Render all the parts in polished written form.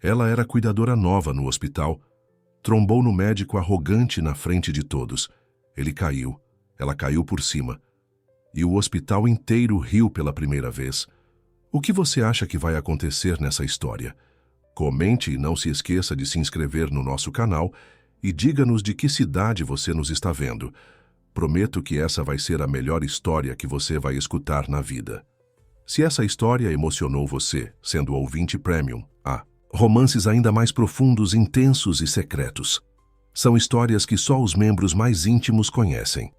Ela era cuidadora nova no hospital. Trombou no médico arrogante na frente de todos. Ele caiu. Ela caiu por cima. E o hospital inteiro riu pela primeira vez. O que você acha que vai acontecer nessa história? Comente e não se esqueça de se inscrever no nosso canal e diga-nos de que cidade você nos está vendo. Prometo que essa vai ser a melhor história que você vai escutar na vida. Se essa história emocionou você, sendo ouvinte Premium, romances ainda mais profundos, intensos e secretos. São histórias que só os membros mais íntimos conhecem.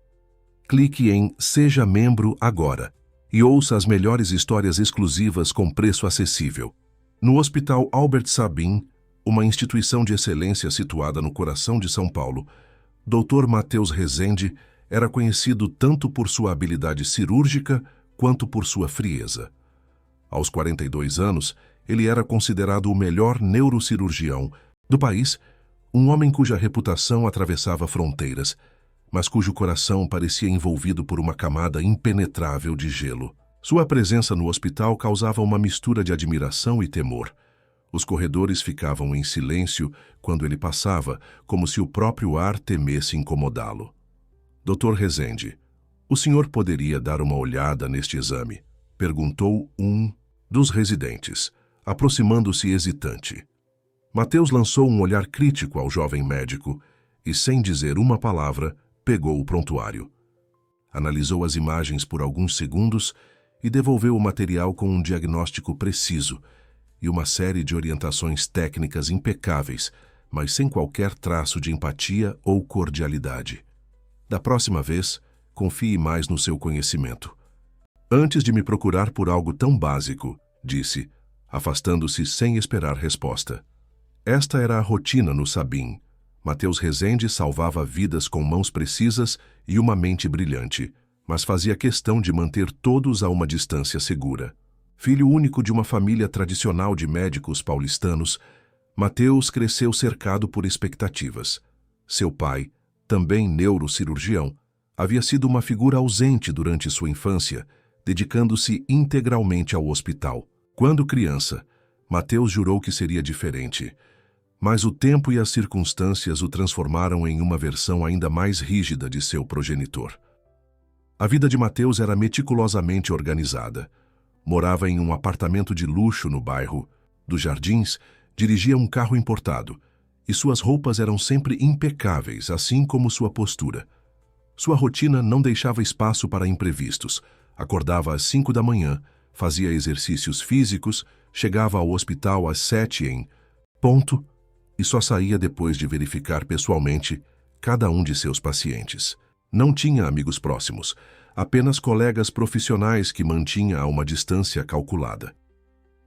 Clique em Seja Membro agora e ouça as melhores histórias exclusivas com preço acessível. No Hospital Albert Sabin, uma instituição de excelência situada no coração de São Paulo, Dr. Matheus Rezende era conhecido tanto por sua habilidade cirúrgica quanto por sua frieza. Aos 42 anos, ele era considerado o melhor neurocirurgião do país, um homem cuja reputação atravessava fronteiras, mas cujo coração parecia envolvido por uma camada impenetrável de gelo. Sua presença no hospital causava uma mistura de admiração e temor. Os corredores ficavam em silêncio quando ele passava, como se o próprio ar temesse incomodá-lo. Dr. Rezende, o senhor poderia dar uma olhada neste exame? Perguntou um dos residentes, aproximando-se hesitante. Matheus lançou um olhar crítico ao jovem médico e, sem dizer uma palavra, pegou o prontuário. Analisou as imagens por alguns segundos e devolveu o material com um diagnóstico preciso e uma série de orientações técnicas impecáveis, mas sem qualquer traço de empatia ou cordialidade. Da próxima vez, confie mais no seu conhecimento. Antes de me procurar por algo tão básico, disse, afastando-se sem esperar resposta. Esta era a rotina no Sabin. Matheus Rezende salvava vidas com mãos precisas e uma mente brilhante, mas fazia questão de manter todos a uma distância segura. Filho único de uma família tradicional de médicos paulistanos, Matheus cresceu cercado por expectativas. Seu pai, também neurocirurgião, havia sido uma figura ausente durante sua infância, dedicando-se integralmente ao hospital. Quando criança, Matheus jurou que seria diferente, mas o tempo e as circunstâncias o transformaram em uma versão ainda mais rígida de seu progenitor. A vida de Matheus era meticulosamente organizada. Morava em um apartamento de luxo no bairro dos Jardins, dirigia um carro importado, e suas roupas eram sempre impecáveis, assim como sua postura. Sua rotina não deixava espaço para imprevistos. Acordava às 5 da manhã, fazia exercícios físicos, chegava ao hospital às 7 em ponto e só saía depois de verificar pessoalmente cada um de seus pacientes. Não tinha amigos próximos, apenas colegas profissionais que mantinha a uma distância calculada.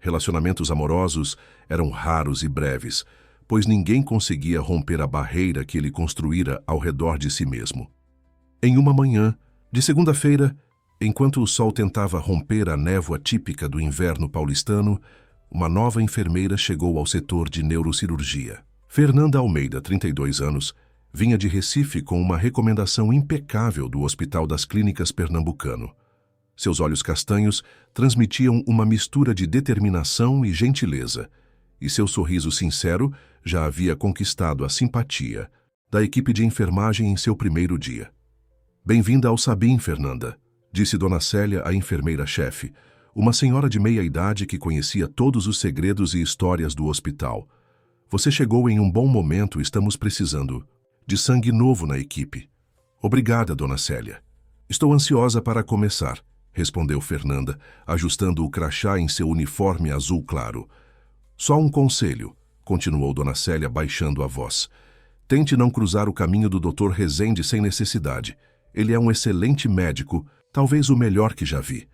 Relacionamentos amorosos eram raros e breves, pois ninguém conseguia romper a barreira que ele construíra ao redor de si mesmo. Em uma manhã, de segunda-feira, enquanto o sol tentava romper a névoa típica do inverno paulistano, uma nova enfermeira chegou ao setor de neurocirurgia. Fernanda Almeida, 32 anos, vinha de Recife com uma recomendação impecável do Hospital das Clínicas Pernambucano. Seus olhos castanhos transmitiam uma mistura de determinação e gentileza, e seu sorriso sincero já havia conquistado a simpatia da equipe de enfermagem em seu primeiro dia. Bem-vinda ao Sabin, Fernanda, disse Dona Célia, a enfermeira-chefe, uma senhora de meia-idade que conhecia todos os segredos e histórias do hospital. Você chegou em um bom momento, estamos precisando de sangue novo na equipe. Obrigada, Dona Célia. Estou ansiosa para começar, respondeu Fernanda, ajustando o crachá em seu uniforme azul claro. Só um conselho, continuou Dona Célia baixando a voz. Tente não cruzar o caminho do Dr. Rezende sem necessidade. Ele é um excelente médico, talvez o melhor que já vi,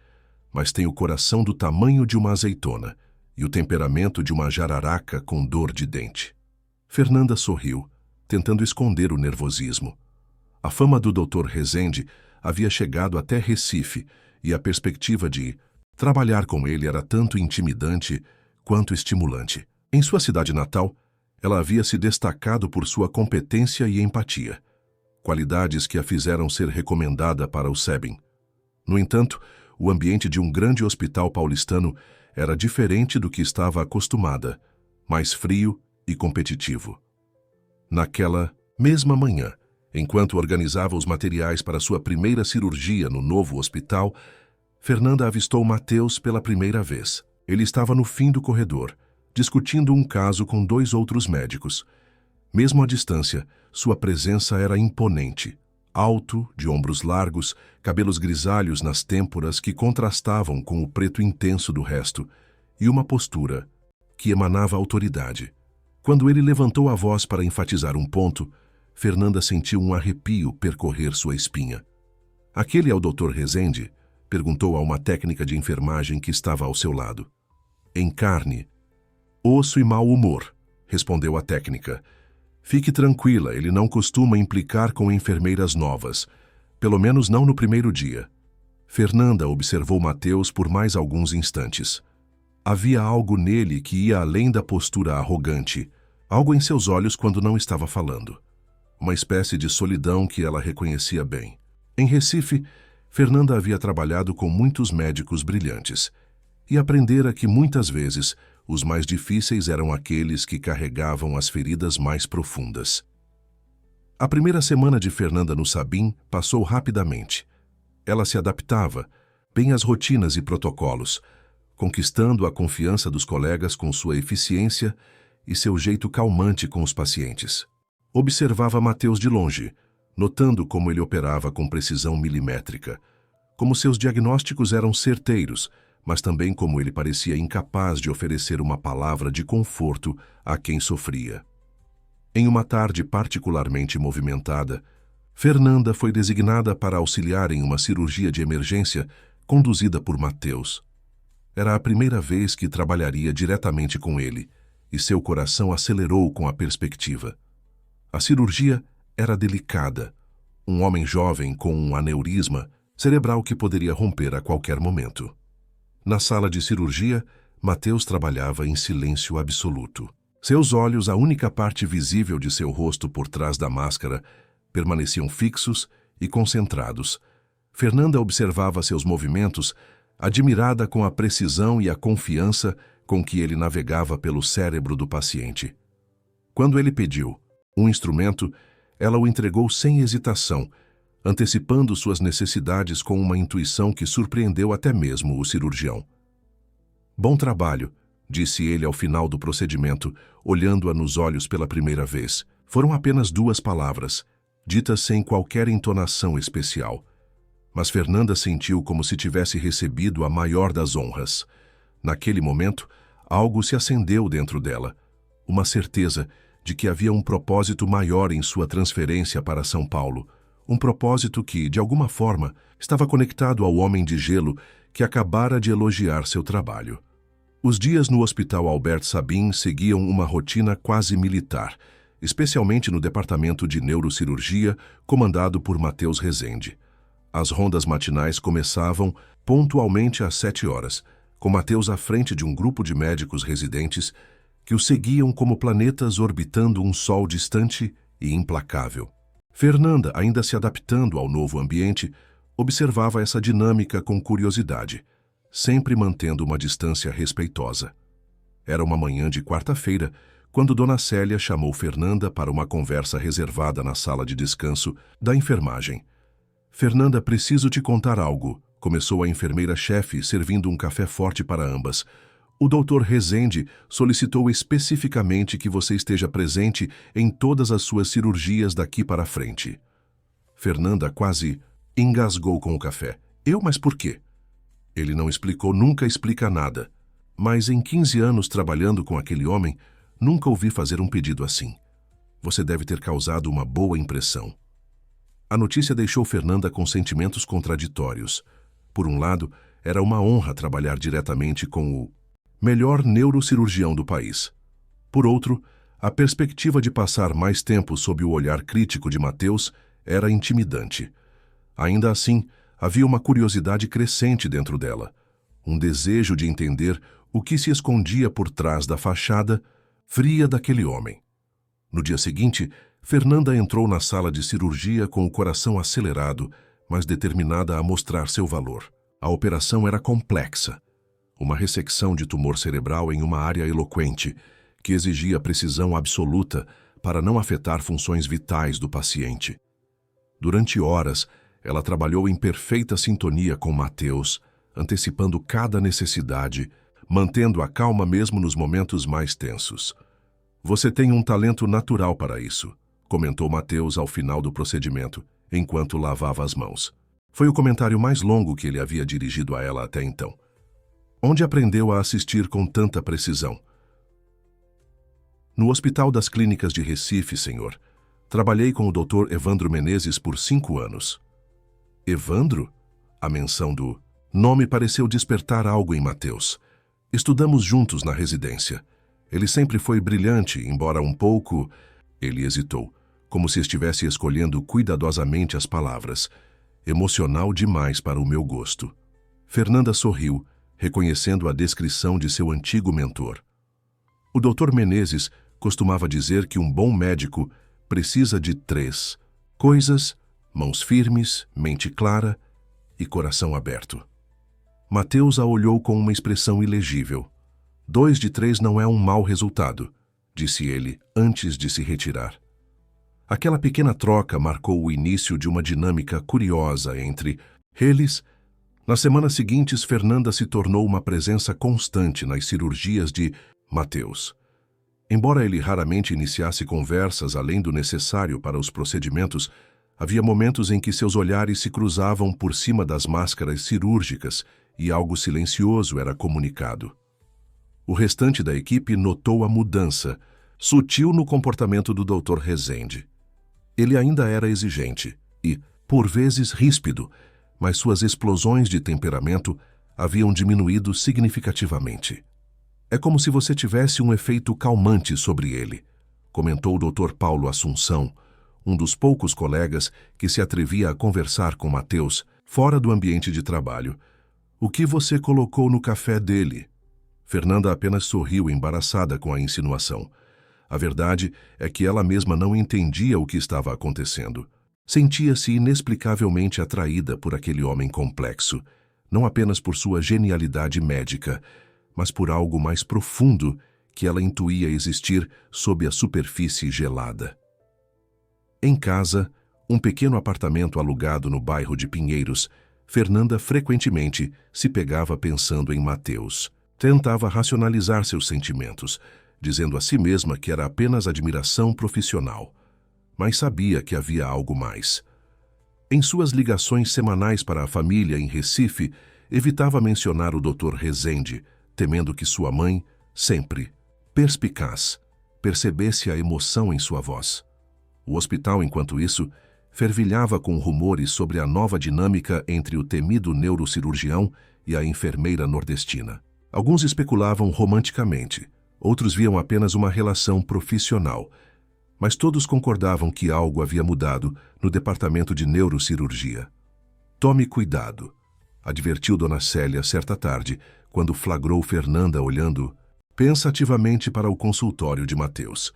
mas tem o coração do tamanho de uma azeitona e o temperamento de uma jararaca com dor de dente. Fernanda sorriu, tentando esconder o nervosismo. A fama do Dr. Rezende havia chegado até Recife e a perspectiva de trabalhar com ele era tanto intimidante quanto estimulante. Em sua cidade natal, ela havia se destacado por sua competência e empatia, qualidades que a fizeram ser recomendada para o Sabin. No entanto, o ambiente de um grande hospital paulistano era diferente do que estava acostumada. mais frio e competitivo. Naquela mesma manhã, enquanto organizava os materiais para sua primeira cirurgia no novo hospital, Fernanda avistou Mateus pela primeira vez. Ele estava no fim do corredor, discutindo um caso com 2 outros médicos. Mesmo à distância, sua presença era imponente. Alto, de ombros largos, cabelos grisalhos nas têmporas que contrastavam com o preto intenso do resto, e uma postura que emanava autoridade. Quando ele levantou a voz para enfatizar um ponto, Fernanda sentiu um arrepio percorrer sua espinha. "Aquele é o Dr. Rezende?" perguntou a uma técnica de enfermagem que estava ao seu lado. "Em carne, osso e mau humor", respondeu a técnica. "Fique tranquila, ele não costuma implicar com enfermeiras novas, pelo menos não no primeiro dia." Fernanda observou Mateus por mais alguns instantes. Havia algo nele que ia além da postura arrogante, algo em seus olhos quando não estava falando. Uma espécie de solidão que ela reconhecia bem. Em Recife, Fernanda havia trabalhado com muitos médicos brilhantes e aprendera que muitas vezes os mais difíceis eram aqueles que carregavam as feridas mais profundas. A primeira semana de Fernanda no Sabin passou rapidamente. Ela se adaptava bem às rotinas e protocolos, conquistando a confiança dos colegas com sua eficiência e seu jeito calmante com os pacientes. Observava Mateus de longe, notando como ele operava com precisão milimétrica, como seus diagnósticos eram certeiros, mas também como ele parecia incapaz de oferecer uma palavra de conforto a quem sofria. Em uma tarde particularmente movimentada, Fernanda foi designada para auxiliar em uma cirurgia de emergência conduzida por Mateus. Era a primeira vez que trabalharia diretamente com ele, e seu coração acelerou com a perspectiva. A cirurgia era delicada. Um homem jovem com um aneurisma cerebral que poderia romper a qualquer momento. Na sala de cirurgia, Mateus trabalhava em silêncio absoluto. Seus olhos, a única parte visível de seu rosto por trás da máscara, permaneciam fixos e concentrados. Fernanda observava seus movimentos, admirada com a precisão e a confiança com que ele navegava pelo cérebro do paciente. Quando ele pediu um instrumento, ela o entregou sem hesitação, antecipando suas necessidades com uma intuição que surpreendeu até mesmo o cirurgião. "Bom trabalho", disse ele ao final do procedimento, olhando-a nos olhos pela primeira vez. Foram apenas 2 palavras, ditas sem qualquer entonação especial. Mas Fernanda sentiu como se tivesse recebido a maior das honras. Naquele momento, algo se acendeu dentro dela, uma certeza de que havia um propósito maior em sua transferência para São Paulo, um propósito que, de alguma forma, estava conectado ao homem de gelo que acabara de elogiar seu trabalho. Os dias no Hospital Albert Sabin seguiam uma rotina quase militar, especialmente no departamento de neurocirurgia, comandado por Mateus Rezende. As rondas matinais começavam pontualmente às 7 horas, com Mateus à frente de um grupo de médicos residentes que o seguiam como planetas orbitando um sol distante e implacável. Fernanda, ainda se adaptando ao novo ambiente, observava essa dinâmica com curiosidade, sempre mantendo uma distância respeitosa. Era uma manhã de quarta-feira, quando Dona Célia chamou Fernanda para uma conversa reservada na sala de descanso da enfermagem. "Fernanda, preciso te contar algo", começou a enfermeira-chefe, servindo um café forte para ambas. "O Dr. Rezende solicitou especificamente que você esteja presente em todas as suas cirurgias daqui para frente." Fernanda quase engasgou com o café. "Eu, mas por quê?" Ele não explicou, nunca explica nada. "Mas em 15 anos trabalhando com aquele homem, nunca ouvi fazer um pedido assim. Você deve ter causado uma boa impressão." A notícia deixou Fernanda com sentimentos contraditórios. Por um lado, era uma honra trabalhar diretamente com o melhor neurocirurgião do país. Por outro, a perspectiva de passar mais tempo sob o olhar crítico de Mateus era intimidante. Ainda assim, havia uma curiosidade crescente dentro dela, um desejo de entender o que se escondia por trás da fachada fria daquele homem. No dia seguinte, Fernanda entrou na sala de cirurgia com o coração acelerado, mas determinada a mostrar seu valor. A operação era complexa. Uma ressecção de tumor cerebral em uma área eloquente, que exigia precisão absoluta para não afetar funções vitais do paciente. Durante horas, ela trabalhou em perfeita sintonia com Mateus, antecipando cada necessidade, mantendo a calma mesmo nos momentos mais tensos. "Você tem um talento natural para isso", comentou Mateus ao final do procedimento, enquanto lavava as mãos. Foi o comentário mais longo que ele havia dirigido a ela até então. "Onde aprendeu a assistir com tanta precisão?" "No Hospital das Clínicas de Recife, senhor. Trabalhei com o Dr. Evandro Menezes por 5 anos. Evandro? A menção do nome pareceu despertar algo em Mateus. "Estudamos juntos na residência. Ele sempre foi brilhante, embora um pouco..." Ele hesitou, como se estivesse escolhendo cuidadosamente as palavras. "Emocional demais para o meu gosto." Fernanda sorriu, reconhecendo a descrição de seu antigo mentor. O Dr. Menezes costumava dizer que um bom médico precisa de 3 coisas: mãos firmes, mente clara e coração aberto. Mateus a olhou com uma expressão ilegível. 2 de 3 não é um mau resultado, disse ele antes de se retirar. Aquela pequena troca marcou o início de uma dinâmica curiosa entre eles. Nas semanas seguintes, Fernanda se tornou uma presença constante nas cirurgias de Mateus. Embora ele raramente iniciasse conversas além do necessário para os procedimentos, havia momentos em que seus olhares se cruzavam por cima das máscaras cirúrgicas e algo silencioso era comunicado. O restante da equipe notou a mudança, sutil no comportamento do Dr. Rezende. Ele ainda era exigente e, por vezes, ríspido, mas suas explosões de temperamento haviam diminuído significativamente. "É como se você tivesse um efeito calmante sobre ele", comentou o Dr. Paulo Assunção, um dos poucos colegas que se atrevia a conversar com Mateus fora do ambiente de trabalho. "O que você colocou no café dele?" Fernanda apenas sorriu embaraçada com a insinuação. A verdade é que ela mesma não entendia o que estava acontecendo. Sentia-se inexplicavelmente atraída por aquele homem complexo, não apenas por sua genialidade médica, mas por algo mais profundo que ela intuía existir sob a superfície gelada. Em casa, um pequeno apartamento alugado no bairro de Pinheiros, Fernanda frequentemente se pegava pensando em Mateus. Tentava racionalizar seus sentimentos, dizendo a si mesma que era apenas admiração profissional, mas sabia que havia algo mais. Em suas ligações semanais para a família em Recife, evitava mencionar o Dr. Rezende, temendo que sua mãe, sempre perspicaz, percebesse a emoção em sua voz. O hospital, enquanto isso, fervilhava com rumores sobre a nova dinâmica entre o temido neurocirurgião e a enfermeira nordestina. Alguns especulavam romanticamente, outros viam apenas uma relação profissional, mas todos concordavam que algo havia mudado no departamento de neurocirurgia. "Tome cuidado", advertiu Dona Célia certa tarde, quando flagrou Fernanda olhando pensativamente para o consultório de Mateus.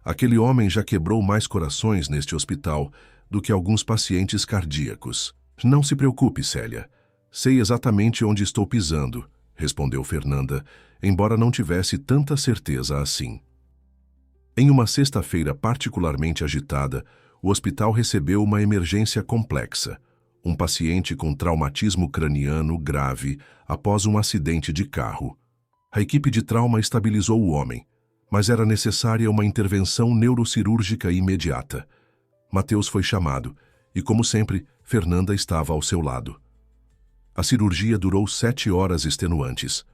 "Aquele homem já quebrou mais corações neste hospital do que alguns pacientes cardíacos." "Não se preocupe, Célia. Sei exatamente onde estou pisando", respondeu Fernanda, embora não tivesse tanta certeza assim. Em uma sexta-feira particularmente agitada, o hospital recebeu uma emergência complexa. Um paciente com traumatismo craniano grave após um acidente de carro. A equipe de trauma estabilizou o homem, mas era necessária uma intervenção neurocirúrgica imediata. Mateus foi chamado e, como sempre, Fernanda estava ao seu lado. A cirurgia durou 7 horas extenuantes.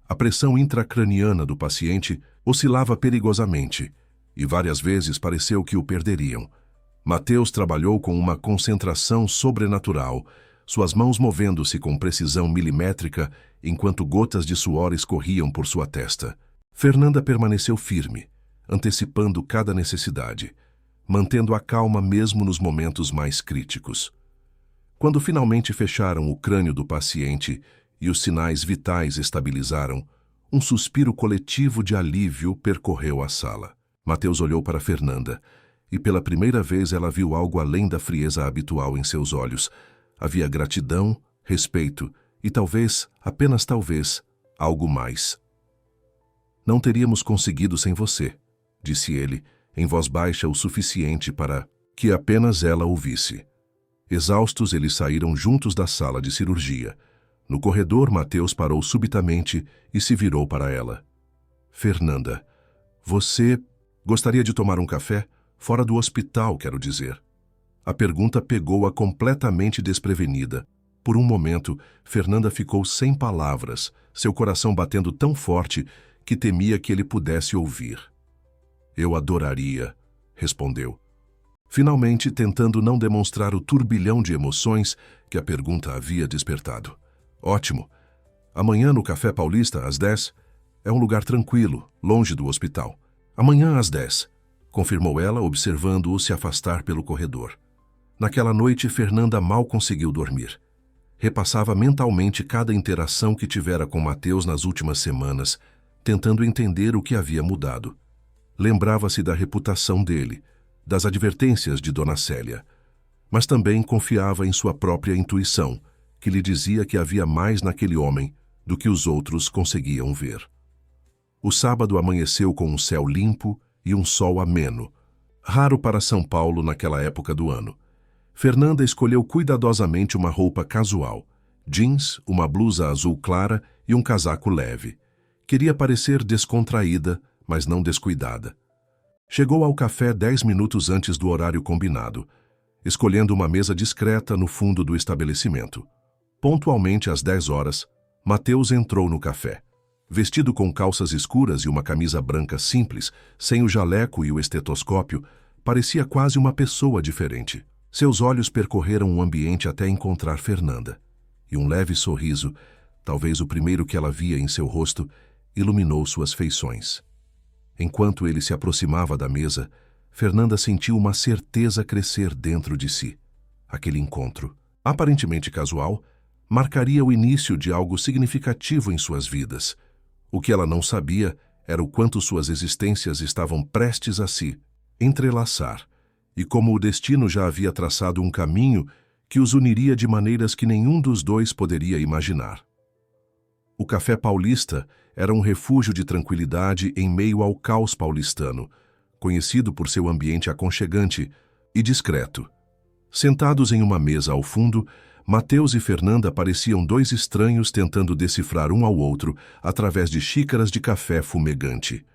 A pressão intracraniana do paciente oscilava perigosamente e várias vezes pareceu que o perderiam. Mateus trabalhou com uma concentração sobrenatural, suas mãos movendo-se com precisão milimétrica enquanto gotas de suor escorriam por sua testa. Fernanda permaneceu firme, antecipando cada necessidade, mantendo a calma mesmo nos momentos mais críticos. Quando finalmente fecharam o crânio do paciente e os sinais vitais estabilizaram, um suspiro coletivo de alívio percorreu a sala. Mateus olhou para Fernanda, e pela primeira vez ela viu algo além da frieza habitual em seus olhos. Havia gratidão, respeito e talvez, apenas talvez, algo mais. Não teríamos conseguido sem você, disse ele, em voz baixa o suficiente para que apenas ela ouvisse. Exaustos, eles saíram juntos da sala de cirurgia. No corredor, Mateus parou subitamente e se virou para ela. Fernanda, você gostaria de tomar um café? Fora do hospital, quero dizer. A pergunta pegou-a completamente desprevenida. Por um momento, Fernanda ficou sem palavras, seu coração batendo tão forte que temia que ele pudesse ouvir. Eu adoraria, respondeu. Finalmente, tentando não demonstrar o turbilhão de emoções que a pergunta havia despertado. Ótimo. Amanhã no Café Paulista, às 10, é um lugar tranquilo, longe do hospital. Amanhã às 10, confirmou ela, observando-o se afastar pelo corredor. Naquela noite, Fernanda mal conseguiu dormir. Repassava mentalmente cada interação que tivera com Mateus nas últimas semanas, tentando entender o que havia mudado. Lembrava-se da reputação dele, das advertências de Dona Célia, mas também confiava em sua própria intuição, que lhe dizia que havia mais naquele homem do que os outros conseguiam ver. O sábado amanheceu com um céu limpo e um sol ameno, raro para São Paulo naquela época do ano. Fernanda escolheu cuidadosamente uma roupa casual, jeans, uma blusa azul clara e um casaco leve. Queria parecer descontraída, mas não descuidada. Chegou ao café 10 minutos antes do horário combinado, escolhendo uma mesa discreta no fundo do estabelecimento. Pontualmente às 10 horas, Mateus entrou no café. Vestido com calças escuras e uma camisa branca simples, sem o jaleco e o estetoscópio, parecia quase uma pessoa diferente. Seus olhos percorreram o ambiente até encontrar Fernanda, e um leve sorriso, talvez o primeiro que ela via em seu rosto, iluminou suas feições. Enquanto ele se aproximava da mesa, Fernanda sentiu uma certeza crescer dentro de si. Aquele encontro, aparentemente casual, marcaria o início de algo significativo em suas vidas. O que ela não sabia era o quanto suas existências estavam prestes a se entrelaçar, e como o destino já havia traçado um caminho que os uniria de maneiras que nenhum dos dois poderia imaginar. O Café Paulista era um refúgio de tranquilidade em meio ao caos paulistano, conhecido por seu ambiente aconchegante e discreto. Sentados em uma mesa ao fundo, Mateus e Fernanda pareciam dois estranhos tentando decifrar um ao outro através de xícaras de café fumegante.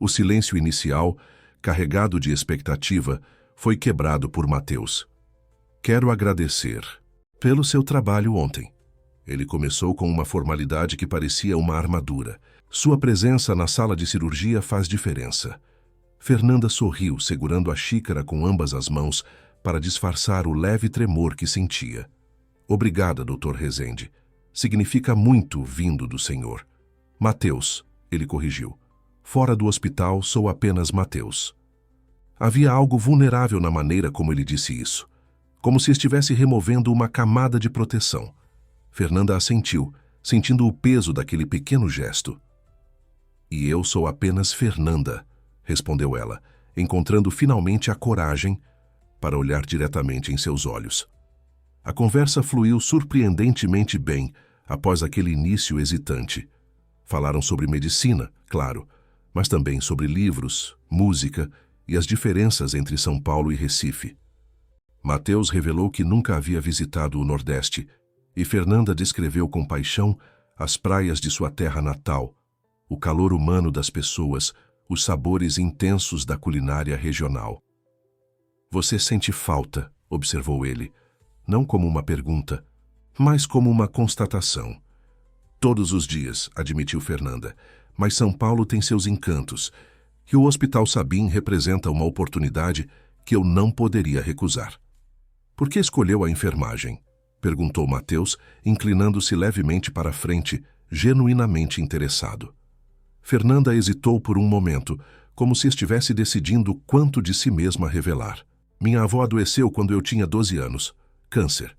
O silêncio inicial, carregado de expectativa, foi quebrado por Mateus. Quero agradecer pelo seu trabalho ontem. Ele começou com uma formalidade que parecia uma armadura. Sua presença na sala de cirurgia faz diferença. Fernanda sorriu, segurando a xícara com ambas as mãos para disfarçar o leve tremor que sentia. Obrigada, Dr. Rezende. Significa muito vindo do senhor. Mateus, ele corrigiu. Fora do hospital, sou apenas Mateus. Havia algo vulnerável na maneira como ele disse isso, como se estivesse removendo uma camada de proteção. Fernanda assentiu, sentindo o peso daquele pequeno gesto. E eu sou apenas Fernanda, respondeu ela, encontrando finalmente a coragem para olhar diretamente em seus olhos. A conversa fluiu surpreendentemente bem após aquele início hesitante. Falaram sobre medicina, claro, mas também sobre livros, música e as diferenças entre São Paulo e Recife. Mateus revelou que nunca havia visitado o Nordeste, e Fernanda descreveu com paixão as praias de sua terra natal, o calor humano das pessoas, os sabores intensos da culinária regional. Você sente falta, observou ele, não como uma pergunta, mas como uma constatação. Todos os dias, admitiu Fernanda, mas São Paulo tem seus encantos, e o Hospital Sabim representa uma oportunidade que eu não poderia recusar. Por que escolheu a enfermagem? Perguntou Mateus, inclinando-se levemente para a frente, genuinamente interessado. Fernanda hesitou por um momento, como se estivesse decidindo quanto de si mesma revelar. Minha avó adoeceu quando eu tinha 12 anos. Câncer.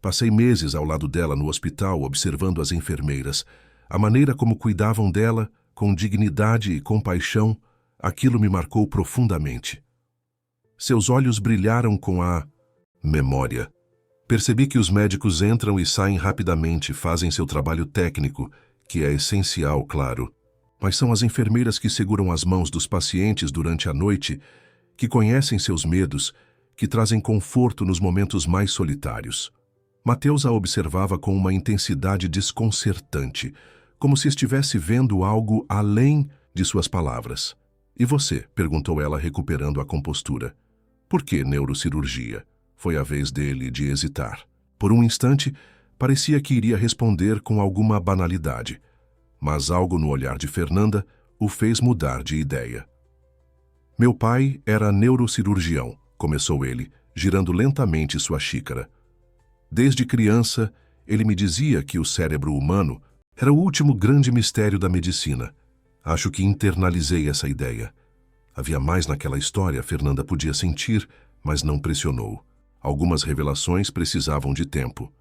Passei meses ao lado dela no hospital observando as enfermeiras. A maneira como cuidavam dela, com dignidade e compaixão, aquilo me marcou profundamente. Seus olhos brilharam com a memória. Percebi que os médicos entram e saem rapidamente, fazem seu trabalho técnico, que é essencial, claro. mas são as enfermeiras que seguram as mãos dos pacientes durante a noite, que conhecem seus medos, que trazem conforto nos momentos mais solitários. Mateus a observava com uma intensidade desconcertante, como se estivesse vendo algo além de suas palavras. E você? Perguntou ela, recuperando a compostura. Por que neurocirurgia? Foi a vez dele de hesitar. Por um instante, parecia que iria responder com alguma banalidade, mas algo no olhar de Fernanda o fez mudar de ideia. Meu pai era neurocirurgião, começou ele, girando lentamente sua xícara. Desde criança, ele me dizia que o cérebro humano era o último grande mistério da medicina. Acho que internalizei essa ideia. Havia mais naquela história, Fernanda podia sentir, mas não pressionou. Algumas revelações precisavam de tempo.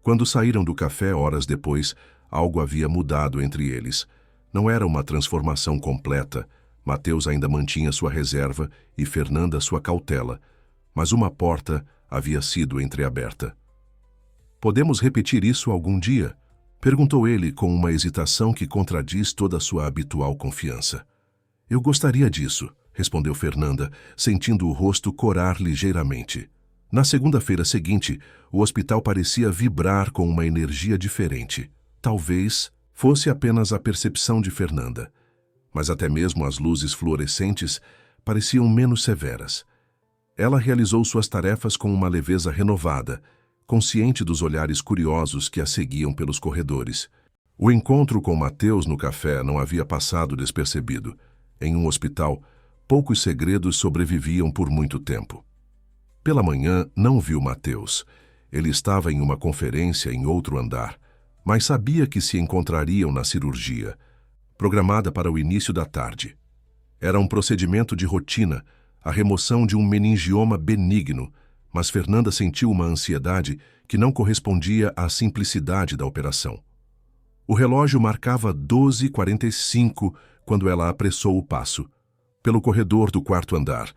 Quando saíram do café horas depois, algo havia mudado entre eles. Não era uma transformação completa. Mateus ainda mantinha sua reserva e Fernanda sua cautela, mas uma porta havia sido entreaberta. Podemos repetir isso algum dia? Perguntou ele com uma hesitação que contradiz toda a sua habitual confiança. Eu gostaria disso, respondeu Fernanda, sentindo o rosto corar ligeiramente. Na segunda-feira seguinte, o hospital parecia vibrar com uma energia diferente. Talvez fosse apenas a percepção de Fernanda, mas até mesmo as luzes fluorescentes pareciam menos severas. Ela realizou suas tarefas com uma leveza renovada, consciente dos olhares curiosos que a seguiam pelos corredores. O encontro com Mateus no café não havia passado despercebido. Em um hospital, poucos segredos sobreviviam por muito tempo. Pela manhã, não viu Mateus. Ele estava em uma conferência em outro andar, mas sabia que se encontrariam na cirurgia, programada para o início da tarde. Era um procedimento de rotina, a remoção de um meningioma benigno, mas Fernanda sentiu uma ansiedade que não correspondia à simplicidade da operação. O relógio marcava 12h45 quando ela apressou o passo, pelo corredor do quarto andar,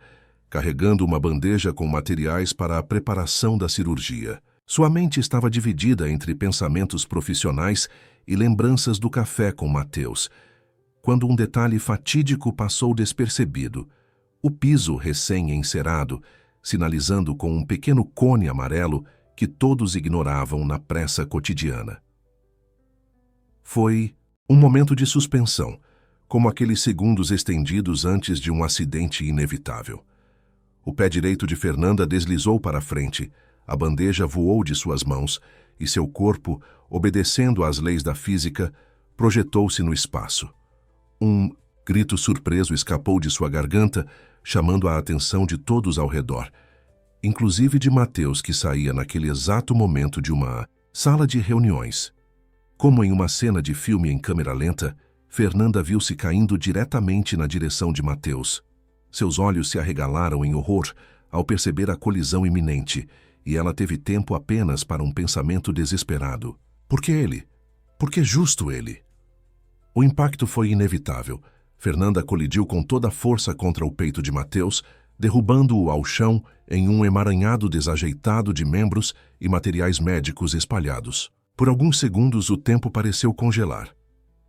carregando uma bandeja com materiais para a preparação da cirurgia. Sua mente estava dividida entre pensamentos profissionais e lembranças do café com Mateus, quando um detalhe fatídico passou despercebido: o piso recém-encerado, sinalizando com um pequeno cone amarelo que todos ignoravam na pressa cotidiana. Foi um momento de suspensão, como aqueles segundos estendidos antes de um acidente inevitável. O pé direito de Fernanda deslizou para a frente, a bandeja voou de suas mãos e seu corpo, obedecendo às leis da física, projetou-se no espaço. Um grito surpreso escapou de sua garganta, chamando a atenção de todos ao redor, inclusive de Mateus, que saía naquele exato momento de uma sala de reuniões. Como em uma cena de filme em câmera lenta, Fernanda viu-se caindo diretamente na direção de Mateus. Seus olhos se arregalaram em horror ao perceber a colisão iminente, e ela teve tempo apenas para um pensamento desesperado. Por que ele? Por que justo ele? O impacto foi inevitável. Fernanda colidiu com toda a força contra o peito de Mateus, derrubando-o ao chão em um emaranhado desajeitado de membros e materiais médicos espalhados. Por alguns segundos o tempo pareceu congelar.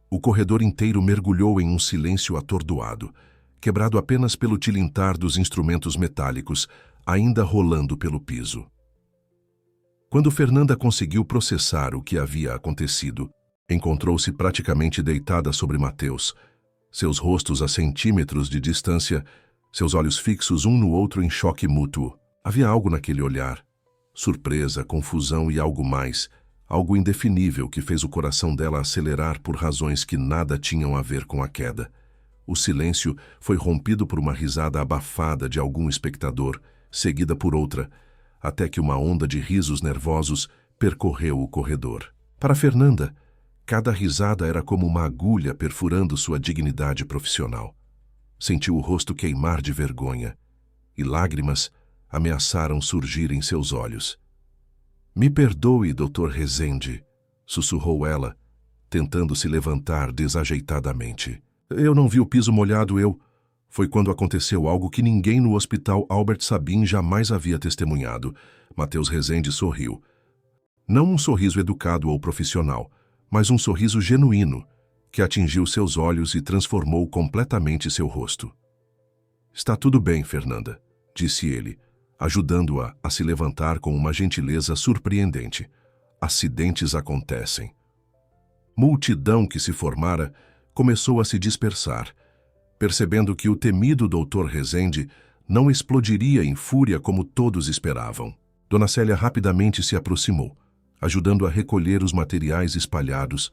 O corredor inteiro mergulhou em um silêncio atordoado, quebrado apenas pelo tilintar dos instrumentos metálicos, ainda rolando pelo piso. Quando Fernanda conseguiu processar o que havia acontecido, encontrou-se praticamente deitada sobre Mateus, seus rostos a centímetros de distância, seus olhos fixos um no outro em choque mútuo. Havia algo naquele olhar, surpresa, confusão e algo mais, algo indefinível que fez o coração dela acelerar por razões que nada tinham a ver com a queda. O silêncio foi rompido por uma risada abafada de algum espectador, seguida por outra, até que uma onda de risos nervosos percorreu o corredor. Para Fernanda, cada risada era como uma agulha perfurando sua dignidade profissional. Sentiu o rosto queimar de vergonha, e lágrimas ameaçaram surgir em seus olhos. "Me perdoe, Dr. Rezende", sussurrou ela, tentando se levantar desajeitadamente. "Eu não vi o piso molhado, Foi quando aconteceu algo que ninguém no Hospital Albert Sabin jamais havia testemunhado." Mateus Rezende sorriu. Não um sorriso educado ou profissional, mas um sorriso genuíno, que atingiu seus olhos e transformou completamente seu rosto. "Está tudo bem, Fernanda", disse ele, ajudando-a a se levantar com uma gentileza surpreendente. "Acidentes acontecem." Multidão que se formara começou a se dispersar, percebendo que o temido Dr. Rezende não explodiria em fúria como todos esperavam. Dona Célia rapidamente se aproximou, ajudando a recolher os materiais espalhados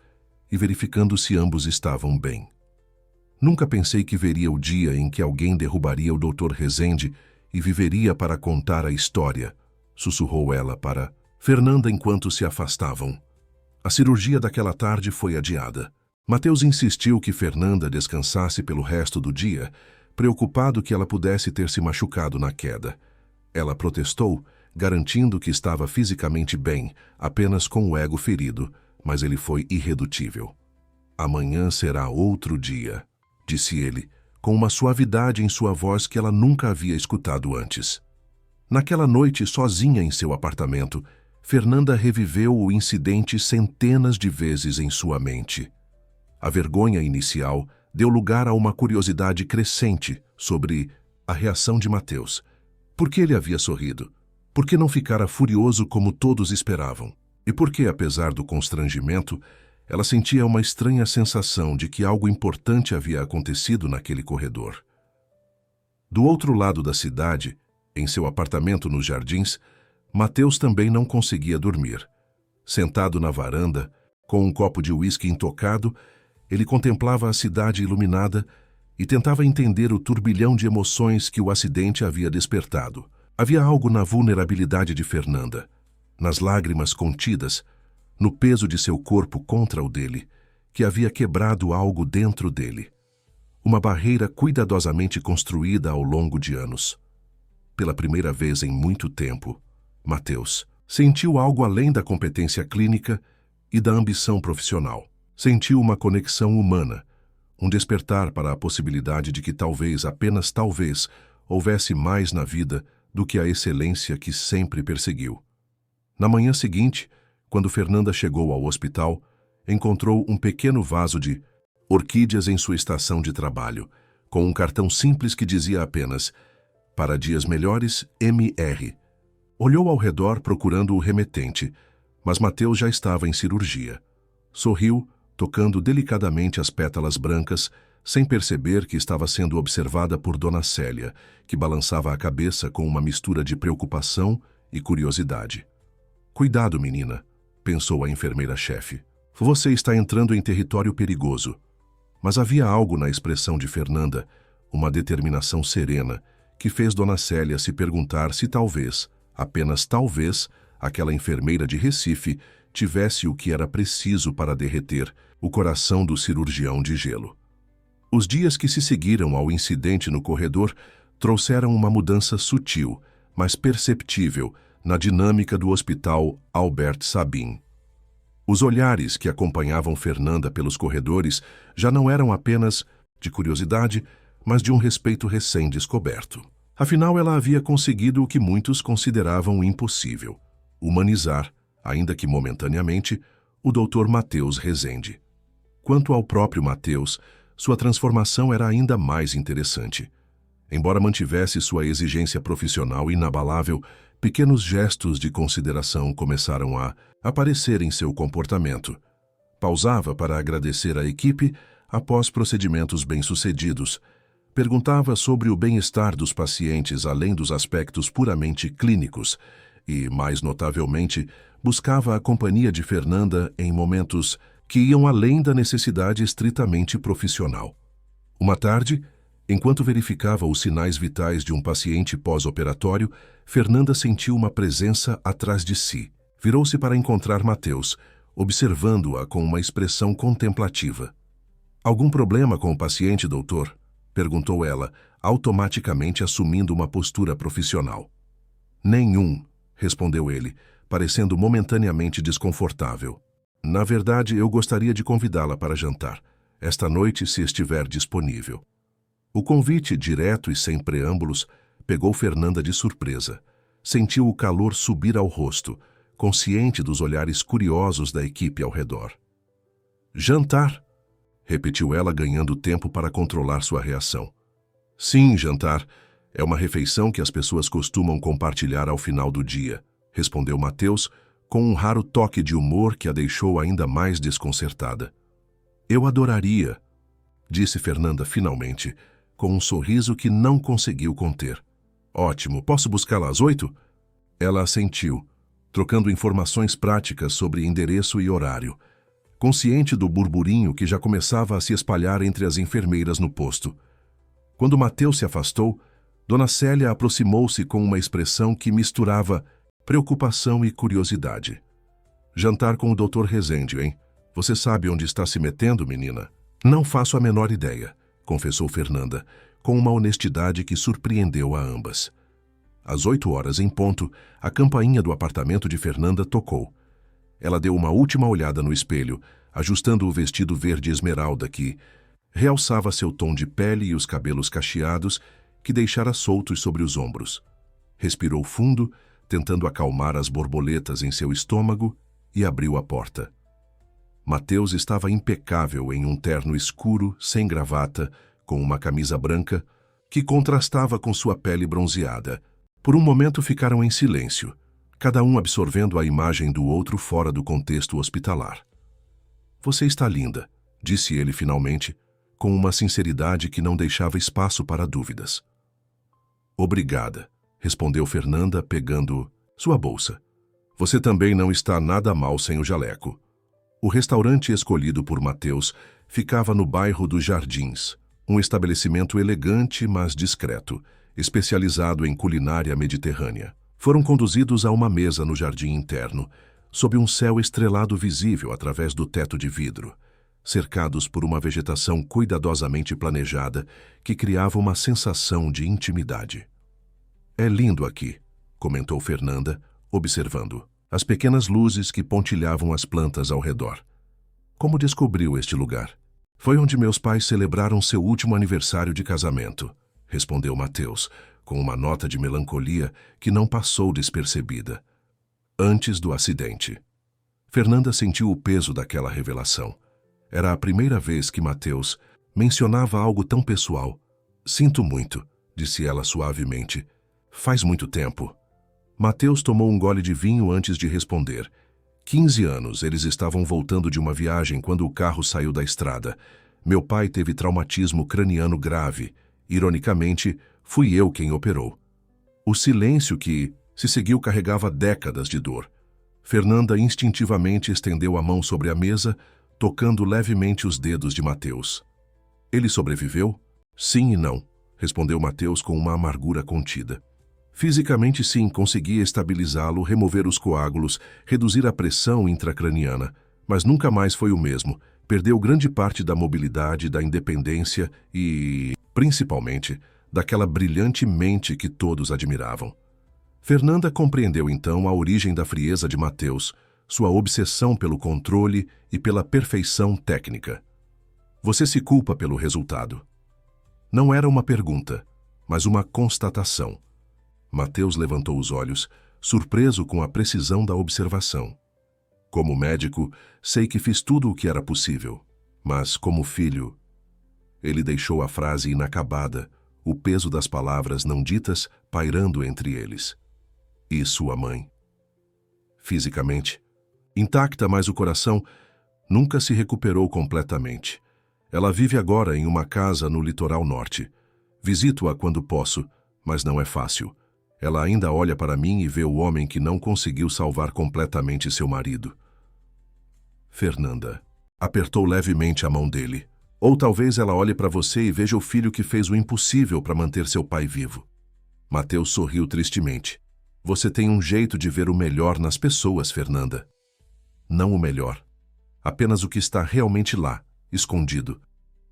e verificando se ambos estavam bem. "Nunca pensei que veria o dia em que alguém derrubaria o Dr. Rezende e viveria para contar a história", sussurrou ela para Fernanda enquanto se afastavam. A cirurgia daquela tarde foi adiada. Mateus insistiu que Fernanda descansasse pelo resto do dia, preocupado que ela pudesse ter se machucado na queda. Ela protestou, garantindo que estava fisicamente bem, apenas com o ego ferido, mas ele foi irredutível. "Amanhã será outro dia", disse ele, com uma suavidade em sua voz que ela nunca havia escutado antes. Naquela noite, sozinha em seu apartamento, Fernanda reviveu o incidente centenas de vezes em sua mente. A vergonha inicial deu lugar a uma curiosidade crescente sobre a reação de Mateus. Por que ele havia sorrido? Por que não ficara furioso como todos esperavam? E por que, apesar do constrangimento, ela sentia uma estranha sensação de que algo importante havia acontecido naquele corredor? Do outro lado da cidade, em seu apartamento nos Jardins, Mateus também não conseguia dormir. Sentado na varanda, com um copo de uísque intocado, ele contemplava a cidade iluminada e tentava entender o turbilhão de emoções que o acidente havia despertado. Havia algo na vulnerabilidade de Fernanda, nas lágrimas contidas, no peso de seu corpo contra o dele, que havia quebrado algo dentro dele. Uma barreira cuidadosamente construída ao longo de anos. Pela primeira vez em muito tempo, Mateus sentiu algo além da competência clínica e da ambição profissional. Sentiu uma conexão humana, um despertar para a possibilidade de que talvez, apenas talvez, houvesse mais na vida do que a excelência que sempre perseguiu. Na manhã seguinte, quando Fernanda chegou ao hospital, encontrou um pequeno vaso de orquídeas em sua estação de trabalho, com um cartão simples que dizia apenas "Para dias melhores, MR". Olhou ao redor procurando o remetente, mas Mateus já estava em cirurgia. Sorriu, tocando delicadamente as pétalas brancas, sem perceber que estava sendo observada por Dona Célia, que balançava a cabeça com uma mistura de preocupação e curiosidade. "Cuidado, menina", pensou a enfermeira-chefe. "Você está entrando em território perigoso." Mas havia algo na expressão de Fernanda, uma determinação serena, que fez Dona Célia se perguntar se talvez, apenas talvez, aquela enfermeira de Recife tivesse o que era preciso para derreter o coração do cirurgião de gelo. Os dias que se seguiram ao incidente no corredor trouxeram uma mudança sutil, mas perceptível, na dinâmica do hospital Albert Sabin. Os olhares que acompanhavam Fernanda pelos corredores já não eram apenas de curiosidade, mas de um respeito recém-descoberto. Afinal, ela havia conseguido o que muitos consideravam impossível: humanizar, ainda que momentaneamente, o Dr. Mateus Rezende. Quanto ao próprio Mateus, sua transformação era ainda mais interessante. Embora mantivesse sua exigência profissional inabalável, pequenos gestos de consideração começaram a aparecer em seu comportamento. Pausava para agradecer à equipe após procedimentos bem-sucedidos. Perguntava sobre o bem-estar dos pacientes além dos aspectos puramente clínicos e, mais notavelmente, buscava a companhia de Fernanda em momentos que iam além da necessidade estritamente profissional. Uma tarde, enquanto verificava os sinais vitais de um paciente pós-operatório, Fernanda sentiu uma presença atrás de si. Virou-se para encontrar Mateus, observando-a com uma expressão contemplativa. "Algum problema com o paciente, doutor?" perguntou ela, automaticamente assumindo uma postura profissional. "Nenhum", respondeu ele, parecendo momentaneamente desconfortável. "Na verdade, eu gostaria de convidá-la para jantar, esta noite, se estiver disponível." O convite, direto e sem preâmbulos, pegou Fernanda de surpresa. Sentiu o calor subir ao rosto, consciente dos olhares curiosos da equipe ao redor. "Jantar?" repetiu ela, ganhando tempo para controlar sua reação. Sim, jantar. É uma refeição que as pessoas costumam compartilhar ao final do dia, respondeu Mateus, com um raro toque de humor que a deixou ainda mais desconcertada. Eu adoraria, disse Fernanda finalmente, com um sorriso que não conseguiu conter. Ótimo, posso buscá-la às 8? Ela assentiu, trocando informações práticas sobre endereço e horário, consciente do burburinho que já começava a se espalhar entre as enfermeiras no posto. Quando Mateus se afastou, Dona Célia aproximou-se com uma expressão que misturava preocupação e curiosidade. Jantar com o Dr. Rezende, hein? Você sabe onde está se metendo, menina? Não faço a menor ideia, confessou Fernanda, com uma honestidade que surpreendeu a ambas. Às 8 horas em ponto, a campainha do apartamento de Fernanda tocou. Ela deu uma última olhada no espelho, ajustando o vestido verde esmeralda que realçava seu tom de pele e os cabelos cacheados que deixara soltos sobre os ombros. Respirou fundo, tentando acalmar as borboletas em seu estômago, e abriu a porta. Mateus estava impecável em um terno escuro, sem gravata, com uma camisa branca, que contrastava com sua pele bronzeada. Por um momento ficaram em silêncio, cada um absorvendo a imagem do outro fora do contexto hospitalar. Você está linda, disse ele finalmente, com uma sinceridade que não deixava espaço para dúvidas. Obrigada, respondeu Fernanda, pegando sua bolsa. Você também não está nada mal sem o jaleco. O restaurante escolhido por Mateus ficava no bairro dos Jardins, um estabelecimento elegante, mas discreto, especializado em culinária mediterrânea. Foram conduzidos a uma mesa no jardim interno, sob um céu estrelado visível através do teto de vidro, cercados por uma vegetação cuidadosamente planejada que criava uma sensação de intimidade. É lindo aqui, comentou Fernanda, observando as pequenas luzes que pontilhavam as plantas ao redor. Como descobriu este lugar? Foi onde meus pais celebraram seu último aniversário de casamento, respondeu Mateus, com uma nota de melancolia que não passou despercebida. Antes do acidente. Fernanda sentiu o peso daquela revelação. Era a primeira vez que Mateus mencionava algo tão pessoal. Sinto muito, disse ela suavemente. Faz muito tempo. Mateus tomou um gole de vinho antes de responder. 15 anos, eles estavam voltando de uma viagem quando o carro saiu da estrada. Meu pai teve traumatismo craniano grave. Ironicamente, fui eu quem operou. O silêncio que se seguiu carregava décadas de dor. Fernanda instintivamente estendeu a mão sobre a mesa, tocando levemente os dedos de Mateus. Ele sobreviveu? Sim e não, respondeu Mateus com uma amargura contida. Fisicamente, sim, conseguia estabilizá-lo, remover os coágulos, reduzir a pressão intracraniana, mas nunca mais foi o mesmo. Perdeu grande parte da mobilidade, da independência e, principalmente, daquela brilhante mente que todos admiravam. Fernanda compreendeu então a origem da frieza de Mateus, sua obsessão pelo controle e pela perfeição técnica. Você se culpa pelo resultado. Não era uma pergunta, mas uma constatação. Mateus levantou os olhos, surpreso com a precisão da observação. Como médico, sei que fiz tudo o que era possível, mas como filho... Ele deixou a frase inacabada, o peso das palavras não ditas pairando entre eles. E sua mãe? Fisicamente, intacta, mas o coração nunca se recuperou completamente. Ela vive agora em uma casa no litoral norte. Visito-a quando posso, mas não é fácil. Ela ainda olha para mim e vê o homem que não conseguiu salvar completamente seu marido. Fernanda apertou levemente a mão dele. Ou talvez ela olhe para você e veja o filho que fez o impossível para manter seu pai vivo. Mateus sorriu tristemente. Você tem um jeito de ver o melhor nas pessoas, Fernanda. Não o melhor. Apenas o que está realmente lá, escondido.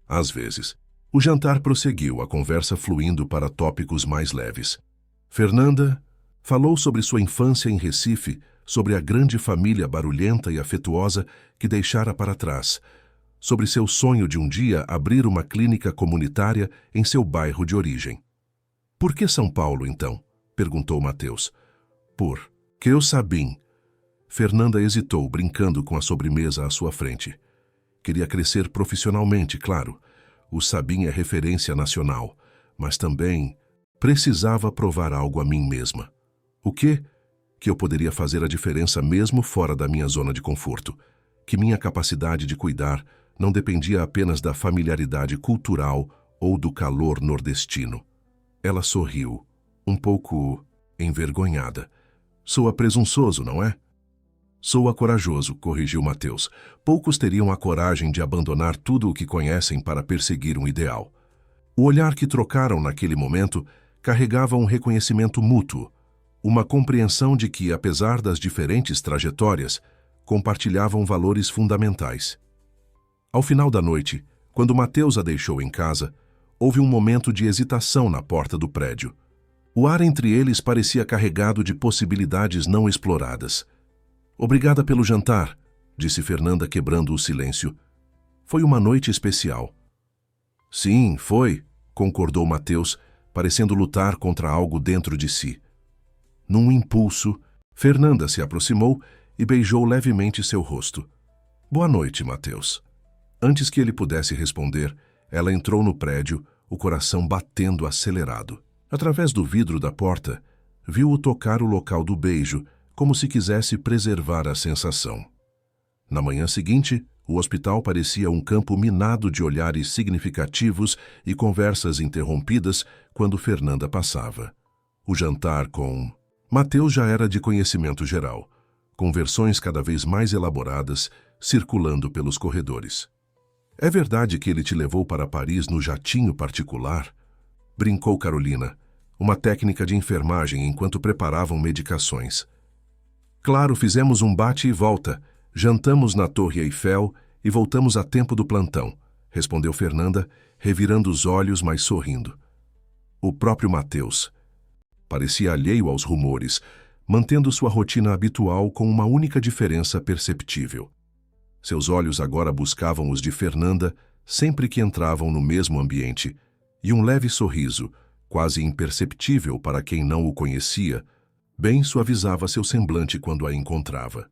Às vezes. O jantar prosseguiu, a conversa fluindo para tópicos mais leves. Fernanda falou sobre sua infância em Recife, sobre a grande família barulhenta e afetuosa que deixara para trás, sobre seu sonho de um dia abrir uma clínica comunitária em seu bairro de origem. Por que São Paulo, então? Perguntou Mateus. Que eu sabia. Fernanda hesitou, brincando com a sobremesa à sua frente. Queria crescer profissionalmente, claro. O Sabin é referência nacional, mas também precisava provar algo a mim mesma. O quê? Que eu poderia fazer a diferença mesmo fora da minha zona de conforto. Que minha capacidade de cuidar não dependia apenas da familiaridade cultural ou do calor nordestino. Ela sorriu, um pouco envergonhada. Soa presunçoso, não é? Soa corajoso, corrigiu Mateus. Poucos teriam a coragem de abandonar tudo o que conhecem para perseguir um ideal. O olhar que trocaram naquele momento carregava um reconhecimento mútuo, uma compreensão de que, apesar das diferentes trajetórias, compartilhavam valores fundamentais. Ao final da noite, quando Mateus a deixou em casa, houve um momento de hesitação na porta do prédio. O ar entre eles parecia carregado de possibilidades não exploradas. Obrigada pelo jantar, disse Fernanda quebrando o silêncio. Foi uma noite especial. Sim, foi, concordou Mateus, parecendo lutar contra algo dentro de si. Num impulso, Fernanda se aproximou e beijou levemente seu rosto. Boa noite, Mateus. Antes que ele pudesse responder, ela entrou no prédio, o coração batendo acelerado. Através do vidro da porta, viu-o tocar o local do beijo, como se quisesse preservar a sensação. Na manhã seguinte, o hospital parecia um campo minado de olhares significativos e conversas interrompidas quando Fernanda passava. O jantar com Mateus já era de conhecimento geral, com versões cada vez mais elaboradas circulando pelos corredores. É verdade que ele te levou para Paris no jatinho particular? Brincou Carolina, uma técnica de enfermagem enquanto preparavam medicações. Claro, fizemos um bate e volta, jantamos na Torre Eiffel e voltamos a tempo do plantão, respondeu Fernanda, revirando os olhos, mas sorrindo. O próprio Mateus parecia alheio aos rumores, mantendo sua rotina habitual com uma única diferença perceptível. Seus olhos agora buscavam os de Fernanda sempre que entravam no mesmo ambiente, e um leve sorriso, quase imperceptível para quem não o conhecia, bem suavizava seu semblante quando a encontrava.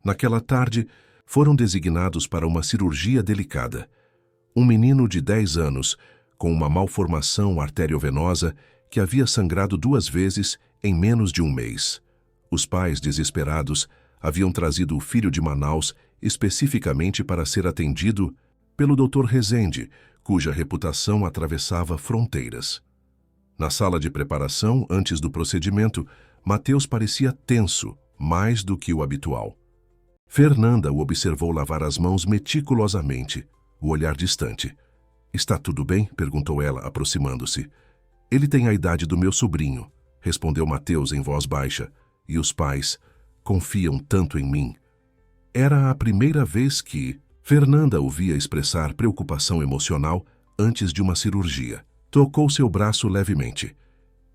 Naquela tarde, foram designados para uma cirurgia delicada. Um menino de 10 anos, com uma malformação arteriovenosa que havia sangrado 2 vezes em menos de um mês. Os pais, desesperados, haviam trazido o filho de Manaus especificamente para ser atendido pelo Dr. Rezende, cuja reputação atravessava fronteiras. Na sala de preparação, antes do procedimento, Mateus parecia tenso, mais do que o habitual. Fernanda o observou lavar as mãos meticulosamente, o olhar distante. Está tudo bem? Perguntou ela, aproximando-se. Ele tem a idade do meu sobrinho, respondeu Mateus em voz baixa, e os pais confiam tanto em mim. Era a primeira vez que Fernanda o via expressar preocupação emocional antes de uma cirurgia. Tocou seu braço levemente.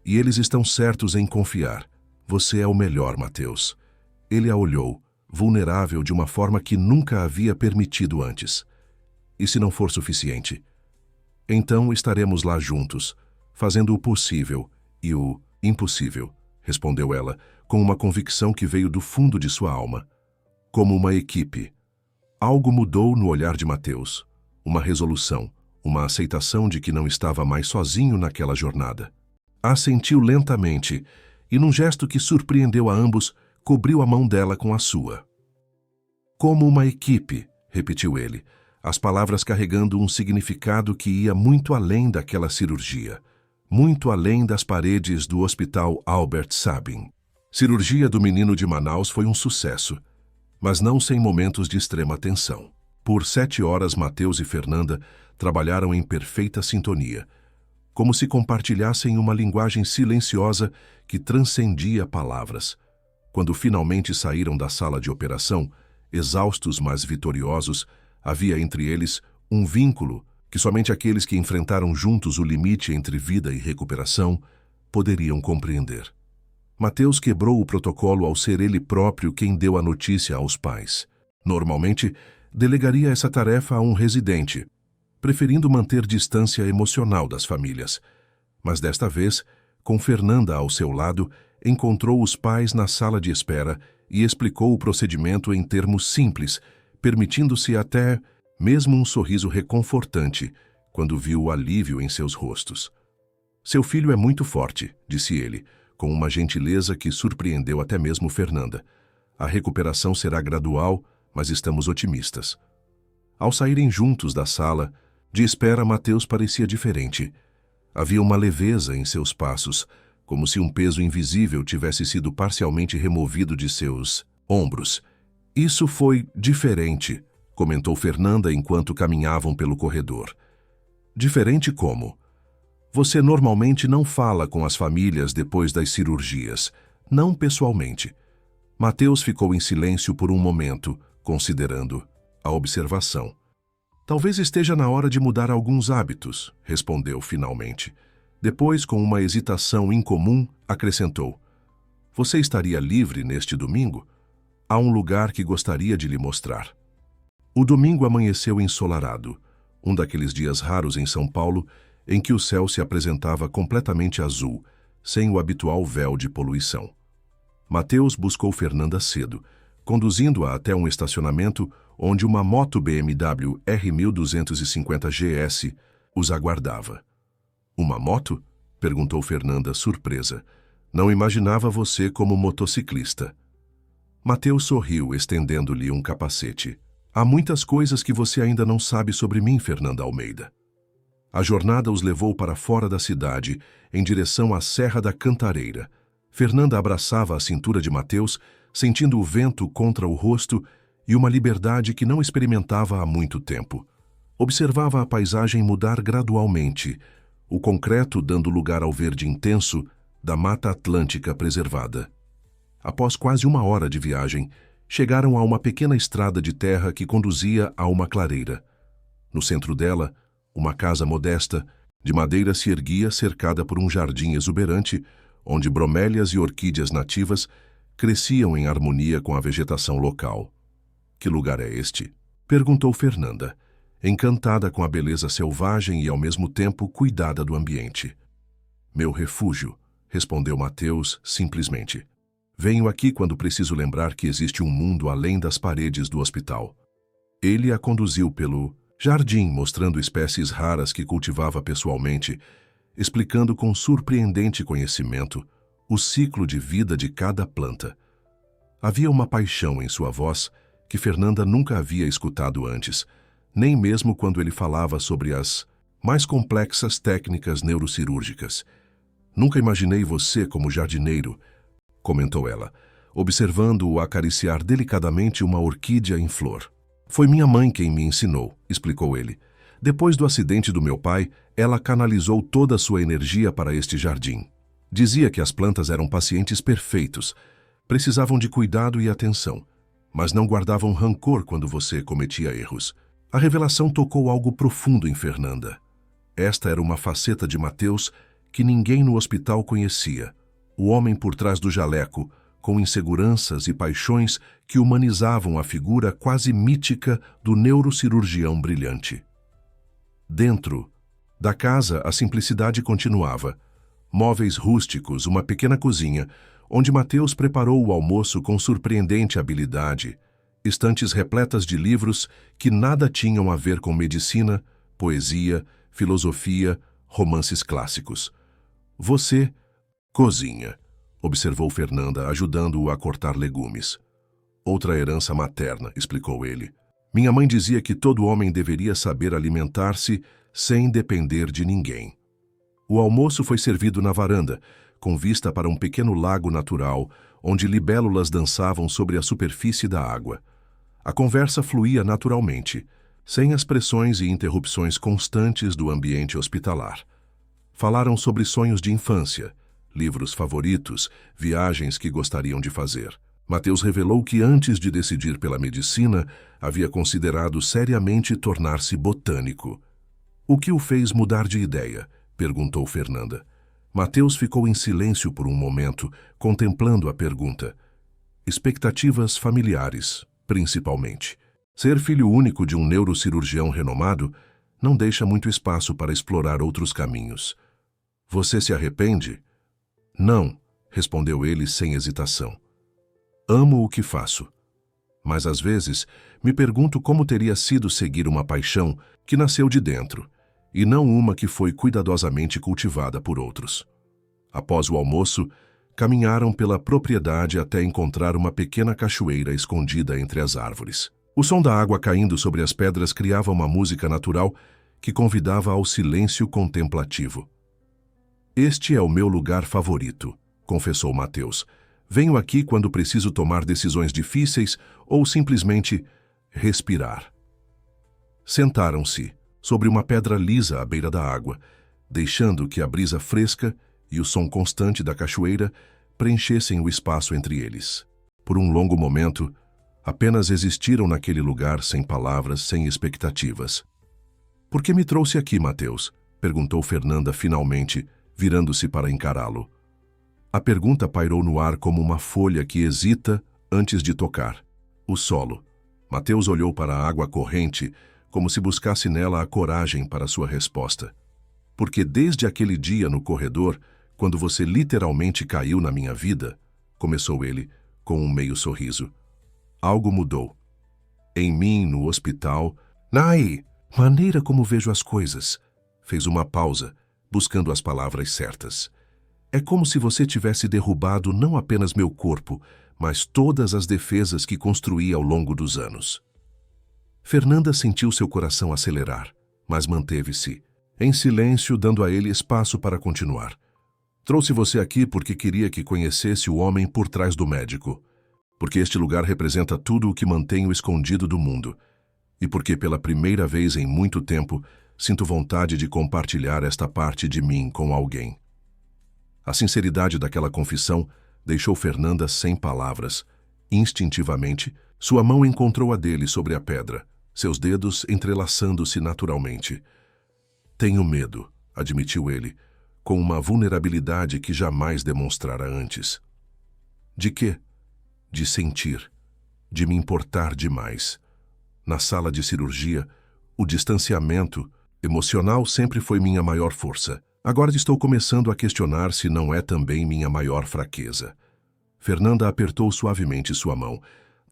E eles estão certos em confiar. Você é o melhor, Mateus. Ele a olhou, vulnerável de uma forma que nunca havia permitido antes. E se não for suficiente? Então estaremos lá juntos, fazendo o possível e o impossível, respondeu ela, com uma convicção que veio do fundo de sua alma. Como uma equipe. Algo mudou no olhar de Mateus. Uma resolução, uma aceitação de que não estava mais sozinho naquela jornada. Assentiu lentamente e, num gesto que surpreendeu a ambos, cobriu a mão dela com a sua. Como uma equipe, repetiu ele, as palavras carregando um significado que ia muito além daquela cirurgia, muito além das paredes do Hospital Albert Sabin. Cirurgia do menino de Manaus foi um sucesso, mas não sem momentos de extrema tensão. Por 7 horas, Mateus e Fernanda trabalharam em perfeita sintonia, como se compartilhassem uma linguagem silenciosa que transcendia palavras. Quando finalmente saíram da sala de operação, exaustos mas vitoriosos, havia entre eles um vínculo que somente aqueles que enfrentaram juntos o limite entre vida e recuperação poderiam compreender. Mateus quebrou o protocolo ao ser ele próprio quem deu a notícia aos pais. Normalmente, delegaria essa tarefa a um residente, preferindo manter distância emocional das famílias. Mas desta vez, com Fernanda ao seu lado, encontrou os pais na sala de espera e explicou o procedimento em termos simples, permitindo-se até mesmo um sorriso reconfortante, quando viu o alívio em seus rostos. Seu filho é muito forte, disse ele, com uma gentileza que surpreendeu até mesmo Fernanda. A recuperação será gradual, mas estamos otimistas. Ao saírem juntos da sala, de espera, Mateus parecia diferente. Havia uma leveza em seus passos, como se um peso invisível tivesse sido parcialmente removido de seus ombros. Isso foi diferente, comentou Fernanda enquanto caminhavam pelo corredor. Diferente como? Você normalmente não fala com as famílias depois das cirurgias, não pessoalmente. Mateus ficou em silêncio por um momento, considerando a observação. Talvez esteja na hora de mudar alguns hábitos, respondeu finalmente. Depois, com uma hesitação incomum, acrescentou. Você estaria livre neste domingo? Há um lugar que gostaria de lhe mostrar. O domingo amanheceu ensolarado, um daqueles dias raros em São Paulo em que o céu se apresentava completamente azul, sem o habitual véu de poluição. Mateus buscou Fernanda cedo, conduzindo-a até um estacionamento onde uma moto BMW R1250 GS os aguardava. Uma moto? Perguntou Fernanda, surpresa. Não imaginava você como motociclista. Mateus sorriu, estendendo-lhe um capacete. Há muitas coisas que você ainda não sabe sobre mim, Fernanda Almeida. A jornada os levou para fora da cidade, em direção à Serra da Cantareira. Fernanda abraçava a cintura de Mateus, sentindo o vento contra o rosto e uma liberdade que não experimentava há muito tempo. Observava a paisagem mudar gradualmente, o concreto dando lugar ao verde intenso da Mata Atlântica preservada. Após quase uma hora de viagem, chegaram a uma pequena estrada de terra que conduzia a uma clareira. No centro dela, uma casa modesta, de madeira, se erguia cercada por um jardim exuberante, onde bromélias e orquídeas nativas cresciam em harmonia com a vegetação local. Que lugar é este? Perguntou Fernanda, encantada com a beleza selvagem e ao mesmo tempo cuidada do ambiente. Meu refúgio, respondeu Mateus simplesmente. Venho aqui quando preciso lembrar que existe um mundo além das paredes do hospital. Ele a conduziu pelo jardim, mostrando espécies raras que cultivava pessoalmente, explicando com surpreendente conhecimento o ciclo de vida de cada planta. Havia uma paixão em sua voz que Fernanda nunca havia escutado antes, nem mesmo quando ele falava sobre as mais complexas técnicas neurocirúrgicas. Nunca imaginei você como jardineiro, comentou ela, observando-o acariciar delicadamente uma orquídea em flor. Foi minha mãe quem me ensinou, explicou ele. Depois do acidente do meu pai, ela canalizou toda a sua energia para este jardim. Dizia que as plantas eram pacientes perfeitos, precisavam de cuidado e atenção, mas não guardavam rancor quando você cometia erros. A revelação tocou algo profundo em Fernanda. Esta era uma faceta de Mateus que ninguém no hospital conhecia. O homem por trás do jaleco, com inseguranças e paixões que humanizavam a figura quase mítica do neurocirurgião brilhante. Dentro da casa, a simplicidade continuava. Móveis rústicos, uma pequena cozinha, onde Mateus preparou o almoço com surpreendente habilidade, estantes repletas de livros que nada tinham a ver com medicina, poesia, filosofia, romances clássicos. Você cozinha, observou Fernanda, ajudando-o a cortar legumes. Outra herança materna, explicou ele. Minha mãe dizia que todo homem deveria saber alimentar-se sem depender de ninguém. O almoço foi servido na varanda, com vista para um pequeno lago natural, onde libélulas dançavam sobre a superfície da água. A conversa fluía naturalmente, sem as pressões e interrupções constantes do ambiente hospitalar. Falaram sobre sonhos de infância, livros favoritos, viagens que gostariam de fazer. Mateus revelou que antes de decidir pela medicina, havia considerado seriamente tornar-se botânico. O que o fez mudar de ideia? Perguntou Fernanda. Mateus ficou em silêncio por um momento, contemplando a pergunta. Expectativas familiares, principalmente. Ser filho único de um neurocirurgião renomado não deixa muito espaço para explorar outros caminhos. Você se arrepende? Não, respondeu ele sem hesitação. Amo o que faço. Mas às vezes me pergunto como teria sido seguir uma paixão que nasceu de dentro, e não uma que foi cuidadosamente cultivada por outros. Após o almoço, caminharam pela propriedade até encontrar uma pequena cachoeira escondida entre as árvores. O som da água caindo sobre as pedras criava uma música natural que convidava ao silêncio contemplativo. Este é o meu lugar favorito, confessou Mateus. Venho aqui quando preciso tomar decisões difíceis ou simplesmente respirar. Sentaram-se sobre uma pedra lisa à beira da água, deixando que a brisa fresca e o som constante da cachoeira preenchessem o espaço entre eles. Por um longo momento, apenas existiram naquele lugar sem palavras, sem expectativas. "Por que me trouxe aqui, Mateus?" perguntou Fernanda finalmente, virando-se para encará-lo. A pergunta pairou no ar como uma folha que hesita antes de tocar. O solo. Mateus olhou para a água corrente, como se buscasse nela a coragem para sua resposta. "Porque desde aquele dia no corredor, quando você literalmente caiu na minha vida", começou ele, com um meio sorriso, "algo mudou. Em mim, no hospital, maneira como vejo as coisas." Fez uma pausa, buscando as palavras certas. "É como se você tivesse derrubado não apenas meu corpo, mas todas as defesas que construí ao longo dos anos." Fernanda sentiu seu coração acelerar, mas manteve-se, em silêncio, dando a ele espaço para continuar. "Trouxe você aqui porque queria que conhecesse o homem por trás do médico, porque este lugar representa tudo o que mantenho escondido do mundo, e porque pela primeira vez em muito tempo sinto vontade de compartilhar esta parte de mim com alguém." A sinceridade daquela confissão deixou Fernanda sem palavras. Instintivamente, sua mão encontrou a dele sobre a pedra, seus dedos entrelaçando-se naturalmente. "Tenho medo", admitiu ele, com uma vulnerabilidade que jamais demonstrara antes. "De quê?" "De sentir, de me importar demais. Na sala de cirurgia, o distanciamento emocional sempre foi minha maior força. Agora estou começando a questionar se não é também minha maior fraqueza." Fernanda apertou suavemente sua mão.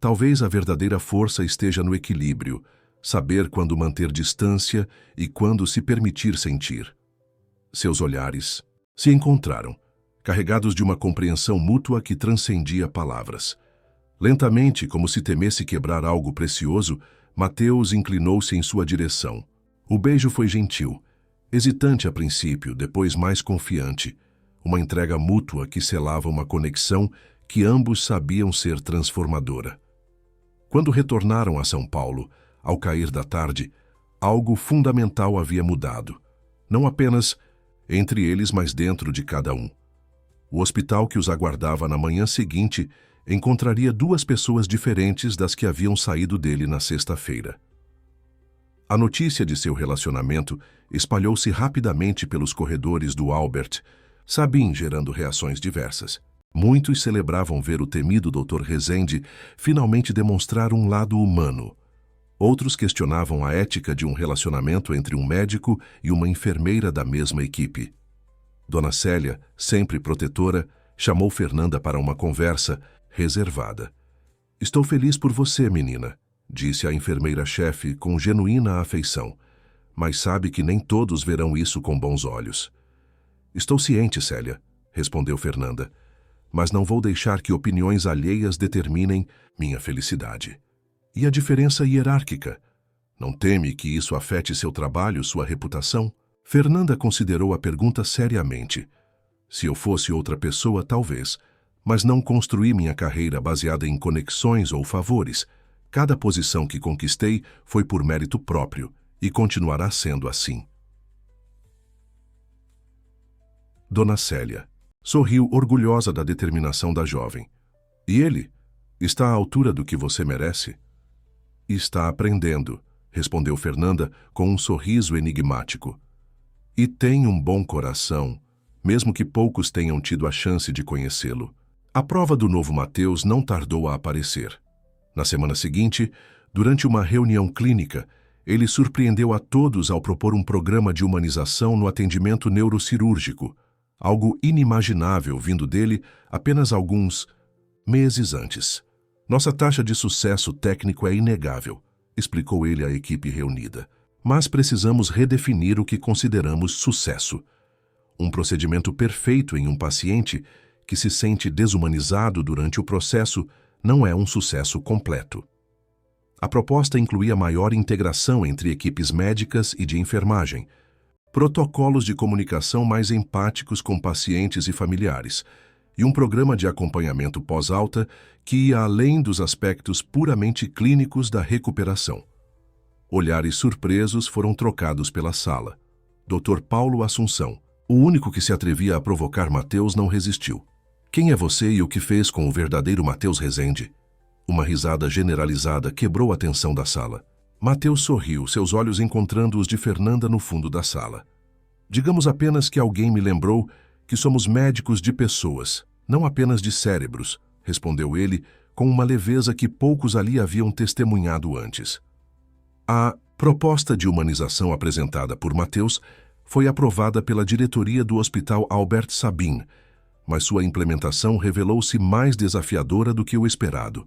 Talvez a verdadeira força esteja no equilíbrio, saber quando manter distância e quando se permitir sentir. Seus olhares se encontraram, carregados de uma compreensão mútua que transcendia palavras. Lentamente, como se temesse quebrar algo precioso, Mateus inclinou-se em sua direção. O beijo foi gentil, hesitante a princípio, depois mais confiante, uma entrega mútua que selava uma conexão que ambos sabiam ser transformadora. Quando retornaram a São Paulo, ao cair da tarde, algo fundamental havia mudado, não apenas entre eles, mas dentro de cada um. O hospital que os aguardava na manhã seguinte encontraria duas pessoas diferentes das que haviam saído dele na sexta-feira. A notícia de seu relacionamento espalhou-se rapidamente pelos corredores do Albert, Sabin gerando reações diversas. Muitos celebravam ver o temido Dr. Rezende finalmente demonstrar um lado humano. Outros questionavam a ética de um relacionamento entre um médico e uma enfermeira da mesma equipe. Dona Célia, sempre protetora, chamou Fernanda para uma conversa reservada. "Estou feliz por você, menina", disse a enfermeira-chefe com genuína afeição, "mas sabe que nem todos verão isso com bons olhos." "Estou ciente, Célia", respondeu Fernanda, "mas não vou deixar que opiniões alheias determinem minha felicidade." "E a diferença hierárquica? Não teme que isso afete seu trabalho, sua reputação?" Fernanda considerou a pergunta seriamente. "Se eu fosse outra pessoa, talvez, mas não construí minha carreira baseada em conexões ou favores. Cada posição que conquistei foi por mérito próprio e continuará sendo assim." Dona Célia sorriu orgulhosa da determinação da jovem. "E ele? Está à altura do que você merece?" "Está aprendendo", respondeu Fernanda com um sorriso enigmático. "E tem um bom coração, mesmo que poucos tenham tido a chance de conhecê-lo." A prova do novo Mateus não tardou a aparecer. Na semana seguinte, durante uma reunião clínica, ele surpreendeu a todos ao propor um programa de humanização no atendimento neurocirúrgico, algo inimaginável vindo dele apenas alguns meses antes. Nossa taxa de sucesso técnico é inegável, explicou ele à equipe reunida. Mas precisamos redefinir o que consideramos sucesso. Um procedimento perfeito em um paciente que se sente desumanizado durante o processo não é um sucesso completo. A proposta incluía maior integração entre equipes médicas e de enfermagem, protocolos de comunicação mais empáticos com pacientes e familiares, e um programa de acompanhamento pós-alta que ia além dos aspectos puramente clínicos da recuperação. Olhares surpresos foram trocados pela sala. Dr. Paulo Assunção, o único que se atrevia a provocar Matheus, não resistiu. Quem é você e o que fez com o verdadeiro Matheus Rezende? Uma risada generalizada quebrou a tensão da sala. Matheus sorriu, seus olhos encontrando os de Fernanda no fundo da sala. Digamos apenas que alguém me lembrou que somos médicos de pessoas, não apenas de cérebros, respondeu ele com uma leveza que poucos ali haviam testemunhado antes. A proposta de humanização apresentada por Matheus foi aprovada pela diretoria do Hospital Albert Sabin, mas sua implementação revelou-se mais desafiadora do que o esperado.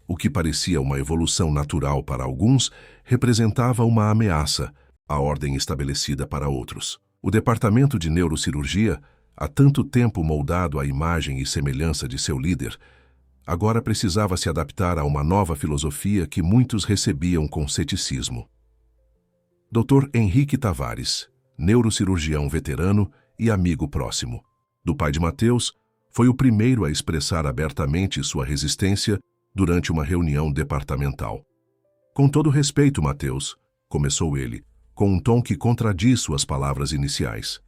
O que parecia uma evolução natural para alguns representava uma ameaça à ordem estabelecida para outros. O departamento de neurocirurgia, há tanto tempo moldado à imagem e semelhança de seu líder, agora precisava se adaptar a uma nova filosofia que muitos recebiam com ceticismo. Dr. Henrique Tavares, neurocirurgião veterano e amigo próximo do pai de Matheus, foi o primeiro a expressar abertamente sua resistência durante uma reunião departamental. Com todo respeito, Matheus, começou ele, com um tom que contradiz suas palavras iniciais.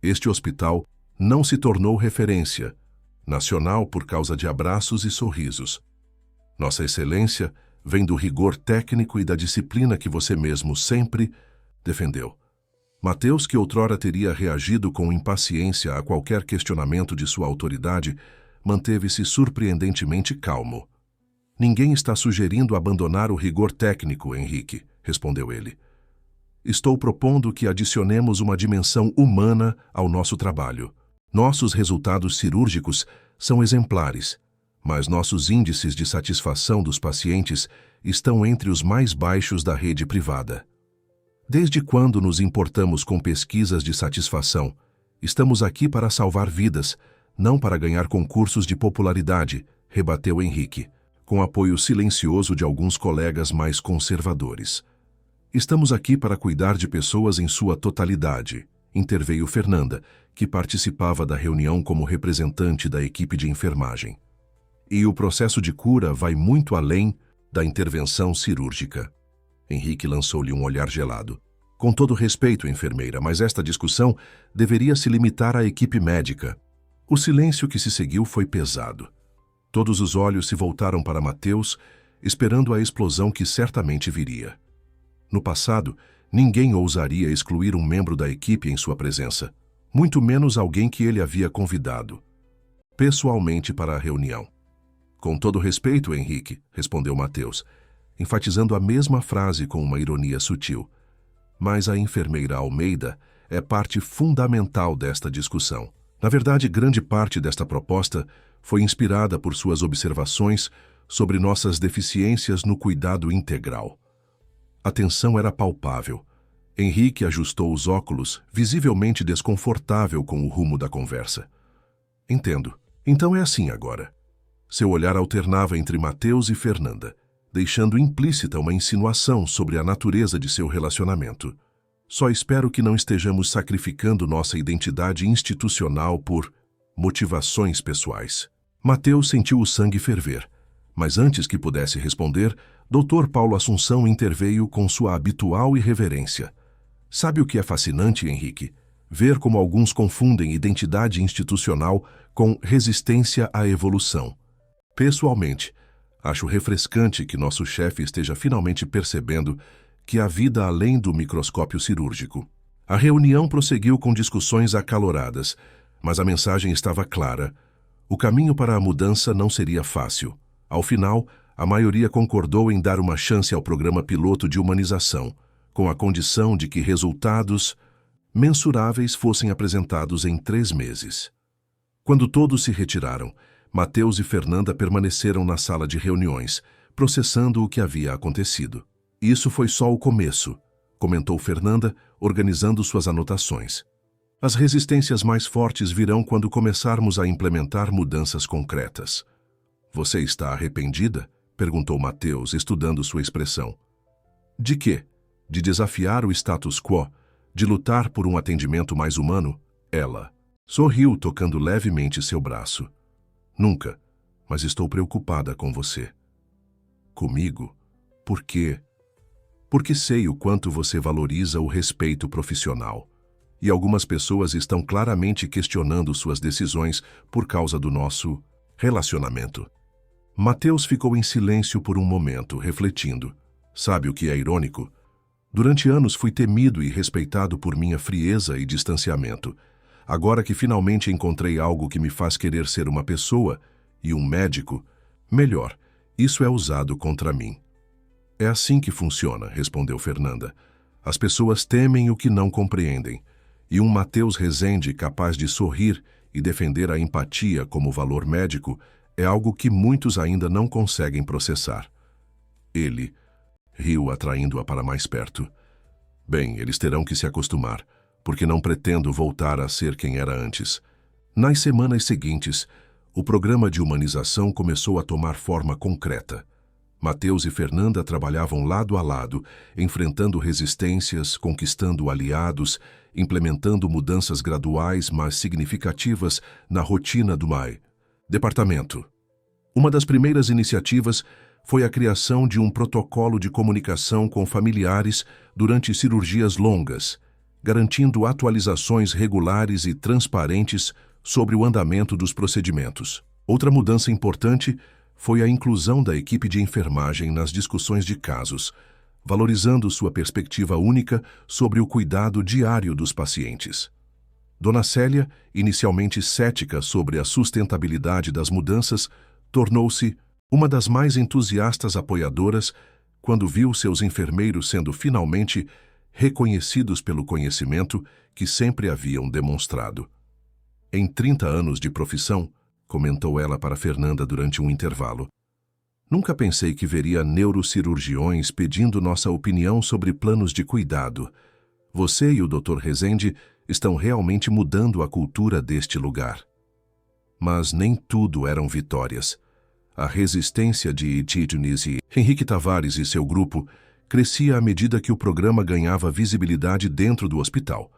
Este hospital não se tornou referência nacional por causa de abraços e sorrisos. Nossa excelência vem do rigor técnico e da disciplina que você mesmo sempre defendeu. Matheus, que outrora teria reagido com impaciência a qualquer questionamento de sua autoridade, manteve-se surpreendentemente calmo. Ninguém está sugerindo abandonar o rigor técnico, Henrique, respondeu ele. Estou propondo que adicionemos uma dimensão humana ao nosso trabalho. Nossos resultados cirúrgicos são exemplares, mas nossos índices de satisfação dos pacientes estão entre os mais baixos da rede privada. Desde quando nos importamos com pesquisas de satisfação? Estamos aqui para salvar vidas, não para ganhar concursos de popularidade, rebateu Henrique, com apoio silencioso de alguns colegas mais conservadores. Estamos aqui para cuidar de pessoas em sua totalidade, interveio Fernanda, que participava da reunião como representante da equipe de enfermagem. E o processo de cura vai muito além da intervenção cirúrgica. Henrique lançou-lhe um olhar gelado. Com todo respeito, enfermeira, mas esta discussão deveria se limitar à equipe médica. O silêncio que se seguiu foi pesado. Todos os olhos se voltaram para Matheus, esperando a explosão que certamente viria. No passado, ninguém ousaria excluir um membro da equipe em sua presença, muito menos alguém que ele havia convidado pessoalmente para a reunião. Com todo respeito, Henrique, respondeu Matheus, enfatizando a mesma frase com uma ironia sutil. Mas a enfermeira Almeida é parte fundamental desta discussão. Na verdade, grande parte desta proposta foi inspirada por suas observações sobre nossas deficiências no cuidado integral. A tensão era palpável. Henrique ajustou os óculos, visivelmente desconfortável com o rumo da conversa. Entendo. Então é assim agora. Seu olhar alternava entre Matheus e Fernanda, deixando implícita uma insinuação sobre a natureza de seu relacionamento. Só espero que não estejamos sacrificando nossa identidade institucional por motivações pessoais. Matheus sentiu o sangue ferver, mas antes que pudesse responder, Dr. Paulo Assunção interveio com sua habitual irreverência. Sabe o que é fascinante, Henrique? Ver como alguns confundem identidade institucional com resistência à evolução. Pessoalmente, acho refrescante que nosso chefe esteja finalmente percebendo que há vida além do microscópio cirúrgico. A reunião prosseguiu com discussões acaloradas, mas a mensagem estava clara. O caminho para a mudança não seria fácil. Ao final, a maioria concordou em dar uma chance ao programa piloto de humanização, com a condição de que resultados mensuráveis fossem apresentados em 3 meses. Quando todos se retiraram, Mateus e Fernanda permaneceram na sala de reuniões, processando o que havia acontecido. Isso foi só o começo, comentou Fernanda, organizando suas anotações. As resistências mais fortes virão quando começarmos a implementar mudanças concretas. Você está arrependida? Perguntou Mateus, estudando sua expressão. De quê? De desafiar o status quo? De lutar por um atendimento mais humano? Ela sorriu, tocando levemente seu braço. Nunca, mas estou preocupada com você. Comigo? Por quê? Porque sei o quanto você valoriza o respeito profissional. E algumas pessoas estão claramente questionando suas decisões por causa do nosso relacionamento. Mateus ficou em silêncio por um momento, refletindo. Sabe o que é irônico? Durante anos fui temido e respeitado por minha frieza e distanciamento. Agora que finalmente encontrei algo que me faz querer ser uma pessoa e um médico, melhor, isso é usado contra mim. É assim que funciona, respondeu Fernanda. As pessoas temem o que não compreendem. E um Mateus Rezende capaz de sorrir e defender a empatia como valor médico é algo que muitos ainda não conseguem processar. Ele riu, atraindo-a para mais perto. Bem, eles terão que se acostumar, porque não pretendo voltar a ser quem era antes. Nas semanas seguintes, o programa de humanização começou a tomar forma concreta. Mateus e Fernanda trabalhavam lado a lado, enfrentando resistências, conquistando aliados, implementando mudanças graduais, mas significativas na rotina do MAI. Departamento. Uma das primeiras iniciativas foi a criação de um protocolo de comunicação com familiares durante cirurgias longas, garantindo atualizações regulares e transparentes sobre o andamento dos procedimentos. Outra mudança importante foi a inclusão da equipe de enfermagem nas discussões de casos, valorizando sua perspectiva única sobre o cuidado diário dos pacientes. Dona Célia, inicialmente cética sobre a sustentabilidade das mudanças, tornou-se uma das mais entusiastas apoiadoras quando viu seus enfermeiros sendo finalmente reconhecidos pelo conhecimento que sempre haviam demonstrado. Em 30 anos de profissão, comentou ela para Fernanda durante um intervalo, nunca pensei que veria neurocirurgiões pedindo nossa opinião sobre planos de cuidado. Você e o Dr. Rezende estão realmente mudando a cultura deste lugar. Mas nem tudo eram vitórias. A resistência de Títunis e Henrique Tavares e seu grupo crescia à medida que o programa ganhava visibilidade dentro do hospital.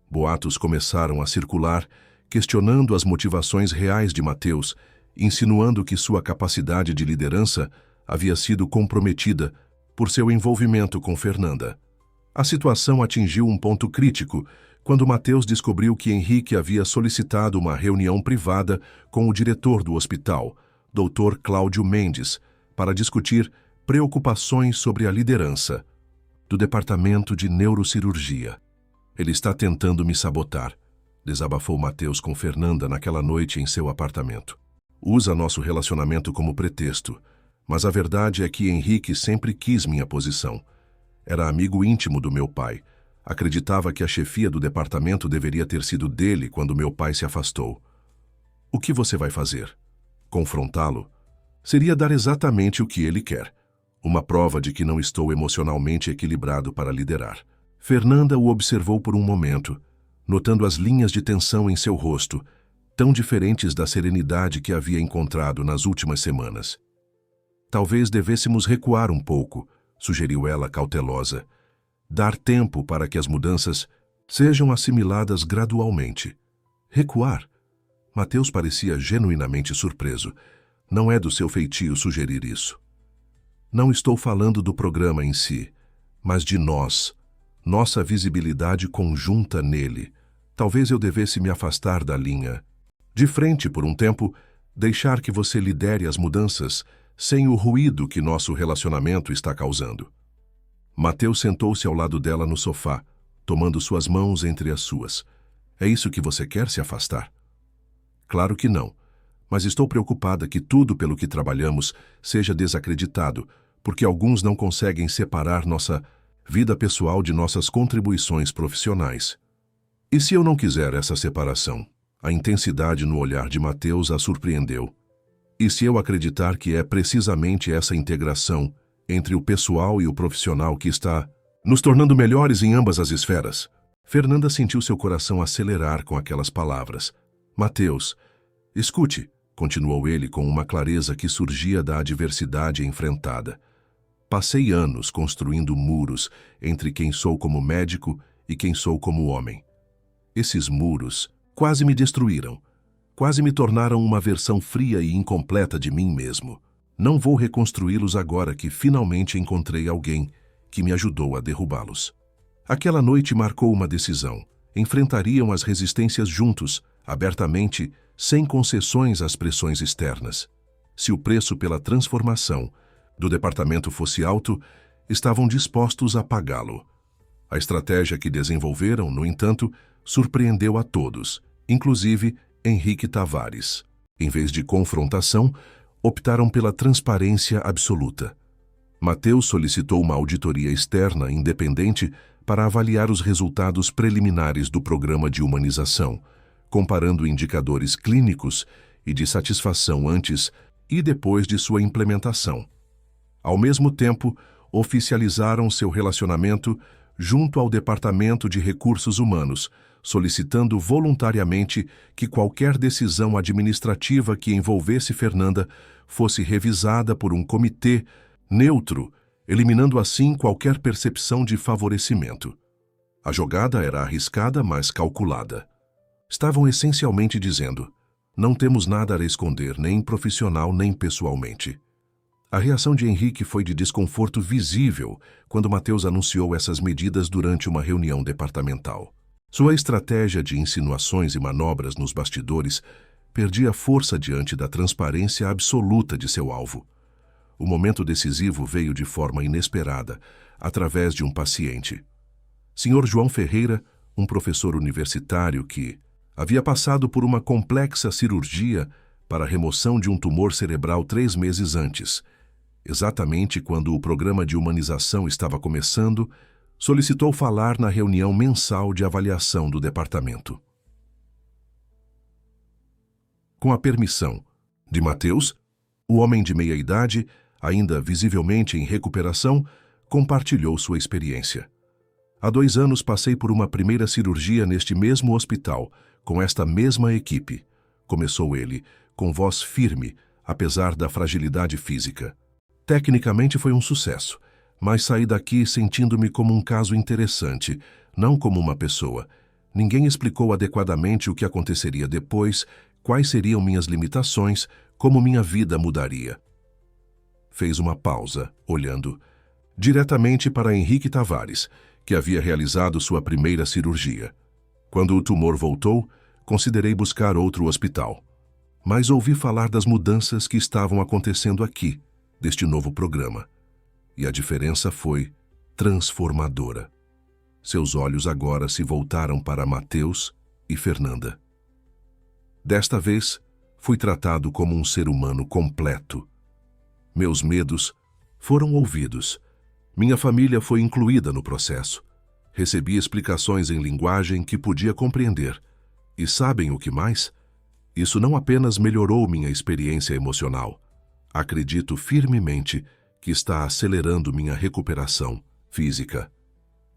Boatos começaram a circular, questionando as motivações reais de Mateus, insinuando que sua capacidade de liderança havia sido comprometida por seu envolvimento com Fernanda. A situação atingiu um ponto crítico quando Mateus descobriu que Henrique havia solicitado uma reunião privada com o diretor do hospital, Dr. Cláudio Mendes, para discutir preocupações sobre a liderança do Departamento de Neurocirurgia. Ele está tentando me sabotar, desabafou Mateus com Fernanda naquela noite em seu apartamento. Usa nosso relacionamento como pretexto, mas a verdade é que Henrique sempre quis minha posição. Era amigo íntimo do meu pai. Acreditava que a chefia do departamento deveria ter sido dele quando meu pai se afastou. O que você vai fazer? Confrontá-lo? Seria dar exatamente o que ele quer. Uma prova de que não estou emocionalmente equilibrado para liderar. Fernanda o observou por um momento, notando as linhas de tensão em seu rosto, tão diferentes da serenidade que havia encontrado nas últimas semanas. Talvez devêssemos recuar um pouco, sugeriu ela cautelosa. Dar tempo para que as mudanças sejam assimiladas gradualmente. Recuar? Mateus parecia genuinamente surpreso. Não é do seu feitio sugerir isso. Não estou falando do programa em si, mas de nós, nossa visibilidade conjunta nele. Talvez eu devesse me afastar da linha de frente por um tempo, deixar que você lidere as mudanças sem o ruído que nosso relacionamento está causando. Mateus sentou-se ao lado dela no sofá, tomando suas mãos entre as suas. É isso que você quer, se afastar? Claro que não, mas estou preocupada que tudo pelo que trabalhamos seja desacreditado, porque alguns não conseguem separar nossa vida pessoal de nossas contribuições profissionais. E se eu não quiser essa separação? A intensidade no olhar de Mateus a surpreendeu. E se eu acreditar que é precisamente essa integração entre o pessoal e o profissional que está nos tornando melhores em ambas as esferas? Fernanda sentiu seu coração acelerar com aquelas palavras. Mateus, escute, continuou ele com uma clareza que surgia da adversidade enfrentada. Passei anos construindo muros entre quem sou como médico e quem sou como homem. Esses muros quase me destruíram, quase me tornaram uma versão fria e incompleta de mim mesmo. Não vou reconstruí-los agora que finalmente encontrei alguém que me ajudou a derrubá-los. Aquela noite marcou uma decisão. Enfrentariam as resistências juntos, abertamente, sem concessões às pressões externas. Se o preço pela transformação do departamento fosse alto, estavam dispostos a pagá-lo. A estratégia que desenvolveram, no entanto, surpreendeu a todos, inclusive Henrique Tavares. Em vez de confrontação, optaram pela transparência absoluta. Mateus solicitou uma auditoria externa independente para avaliar os resultados preliminares do programa de humanização, comparando indicadores clínicos e de satisfação antes e depois de sua implementação. Ao mesmo tempo, oficializaram seu relacionamento junto ao Departamento de Recursos Humanos, solicitando voluntariamente que qualquer decisão administrativa que envolvesse Fernanda fosse revisada por um comitê neutro, eliminando assim qualquer percepção de favorecimento. A jogada era arriscada, mas calculada. Estavam essencialmente dizendo: não temos nada a esconder, nem profissional nem pessoalmente. A reação de Henrique foi de desconforto visível quando Mateus anunciou essas medidas durante uma reunião departamental. Sua estratégia de insinuações e manobras nos bastidores perdia força diante da transparência absoluta de seu alvo. O momento decisivo veio de forma inesperada, através de um paciente. Sr. João Ferreira, um professor universitário que havia passado por uma complexa cirurgia para a remoção de um tumor cerebral 3 meses antes, exatamente quando o programa de humanização estava começando, solicitou falar na reunião mensal de avaliação do departamento. Com a permissão de Mateus, o homem de meia-idade, ainda visivelmente em recuperação, compartilhou sua experiência. Há 2 anos passei por uma primeira cirurgia neste mesmo hospital, com esta mesma equipe, começou ele, com voz firme, apesar da fragilidade física. Tecnicamente foi um sucesso, mas saí daqui sentindo-me como um caso interessante, não como uma pessoa. Ninguém explicou adequadamente o que aconteceria depois, quais seriam minhas limitações, como minha vida mudaria. Fez uma pausa, olhando diretamente para Henrique Tavares, que havia realizado sua primeira cirurgia. Quando o tumor voltou, considerei buscar outro hospital. Mas ouvi falar das mudanças que estavam acontecendo aqui, deste novo programa. E a diferença foi transformadora. Seus olhos agora se voltaram para Mateus e Fernanda. Desta vez, fui tratado como um ser humano completo. Meus medos foram ouvidos. Minha família foi incluída no processo. Recebi explicações em linguagem que podia compreender. E sabem o que mais? Isso não apenas melhorou minha experiência emocional. Acredito firmemente que está acelerando minha recuperação física.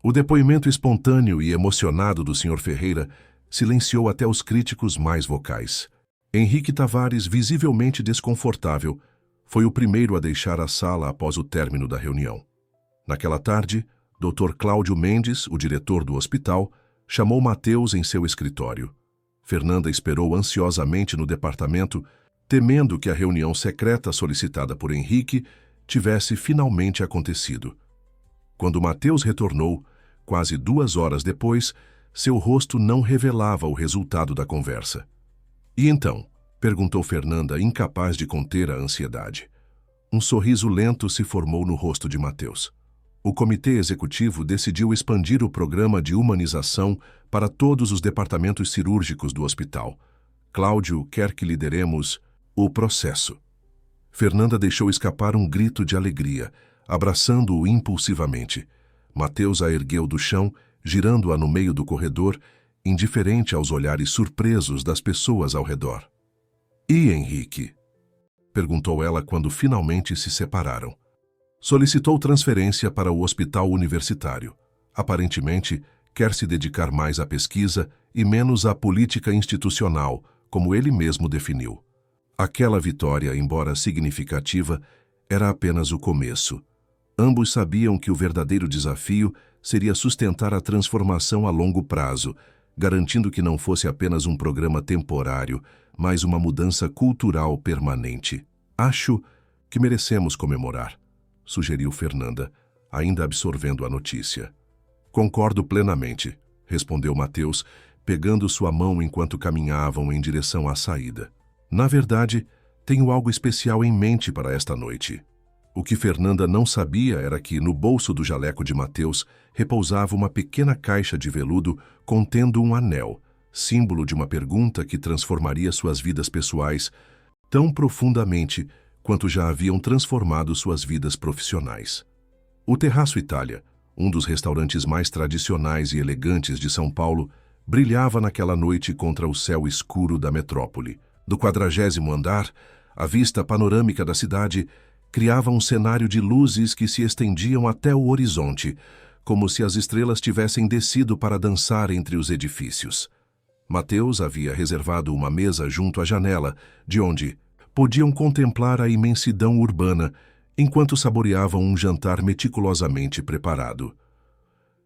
O depoimento espontâneo e emocionado do Sr. Ferreira silenciou até os críticos mais vocais. Henrique Tavares, visivelmente desconfortável, foi o primeiro a deixar a sala após o término da reunião. Naquela tarde, Dr. Cláudio Mendes, o diretor do hospital, chamou Mateus em seu escritório. Fernanda esperou ansiosamente no departamento, temendo que a reunião secreta solicitada por Henrique tivesse finalmente acontecido. Quando Mateus retornou, quase 2 horas depois, seu rosto não revelava o resultado da conversa. E então? Perguntou Fernanda, incapaz de conter a ansiedade. Um sorriso lento se formou no rosto de Mateus. O comitê executivo decidiu expandir o programa de humanização para todos os departamentos cirúrgicos do hospital. Cláudio quer que lideremos o processo. Fernanda deixou escapar um grito de alegria, abraçando-o impulsivamente. Mateus a ergueu do chão, girando-a no meio do corredor, indiferente aos olhares surpresos das pessoas ao redor. E Henrique? Perguntou ela quando finalmente se separaram. Solicitou transferência para o hospital universitário. Aparentemente, quer se dedicar mais à pesquisa e menos à política institucional, como ele mesmo definiu. Aquela vitória, embora significativa, era apenas o começo. Ambos sabiam que o verdadeiro desafio seria sustentar a transformação a longo prazo, garantindo que não fosse apenas um programa temporário, mas uma mudança cultural permanente. Acho que merecemos comemorar, sugeriu Fernanda, ainda absorvendo a notícia. Concordo plenamente, respondeu Mateus, pegando sua mão enquanto caminhavam em direção à saída. Na verdade, tenho algo especial em mente para esta noite. O que Fernanda não sabia era que, no bolso do jaleco de Mateus, repousava uma pequena caixa de veludo contendo um anel, símbolo de uma pergunta que transformaria suas vidas pessoais tão profundamente quanto já haviam transformado suas vidas profissionais. O Terraço Itália, um dos restaurantes mais tradicionais e elegantes de São Paulo, brilhava naquela noite contra o céu escuro da metrópole. Do 40º andar, a vista panorâmica da cidade criava um cenário de luzes que se estendiam até o horizonte, como se as estrelas tivessem descido para dançar entre os edifícios. Mateus havia reservado uma mesa junto à janela, de onde podiam contemplar a imensidão urbana, enquanto saboreavam um jantar meticulosamente preparado.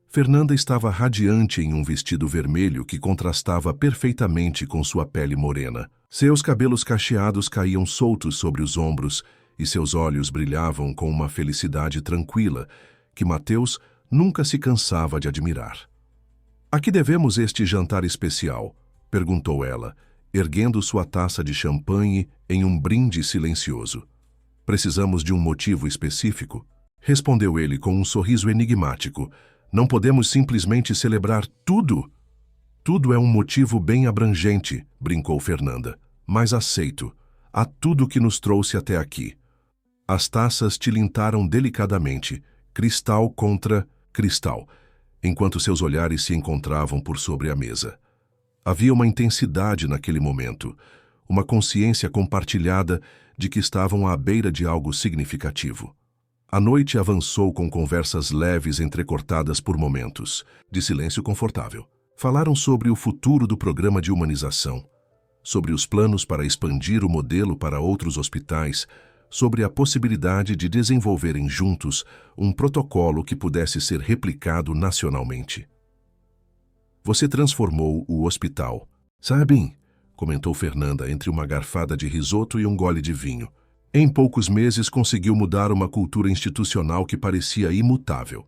Fernanda estava radiante em um vestido vermelho que contrastava perfeitamente com sua pele morena. Seus cabelos cacheados caíam soltos sobre os ombros e seus olhos brilhavam com uma felicidade tranquila que Mateus nunca se cansava de admirar. "A que devemos este jantar especial?" perguntou ela, erguendo sua taça de champanhe em um brinde silencioso. "Precisamos de um motivo específico?" respondeu ele com um sorriso enigmático. "Não podemos simplesmente celebrar tudo?" "Tudo é um motivo bem abrangente", brincou Fernanda. "Mas aceito. Há tudo que nos trouxe até aqui." As taças tilintaram delicadamente, cristal contra cristal, enquanto seus olhares se encontravam por sobre a mesa. Havia uma intensidade naquele momento, uma consciência compartilhada de que estavam à beira de algo significativo. A noite avançou com conversas leves entrecortadas por momentos, de silêncio confortável. Falaram sobre o futuro do programa de humanização, sobre os planos para expandir o modelo para outros hospitais, sobre a possibilidade de desenvolverem juntos um protocolo que pudesse ser replicado nacionalmente. "Você transformou o hospital." "Sabem", comentou Fernanda entre uma garfada de risoto e um gole de vinho. "Em poucos meses conseguiu mudar uma cultura institucional que parecia imutável."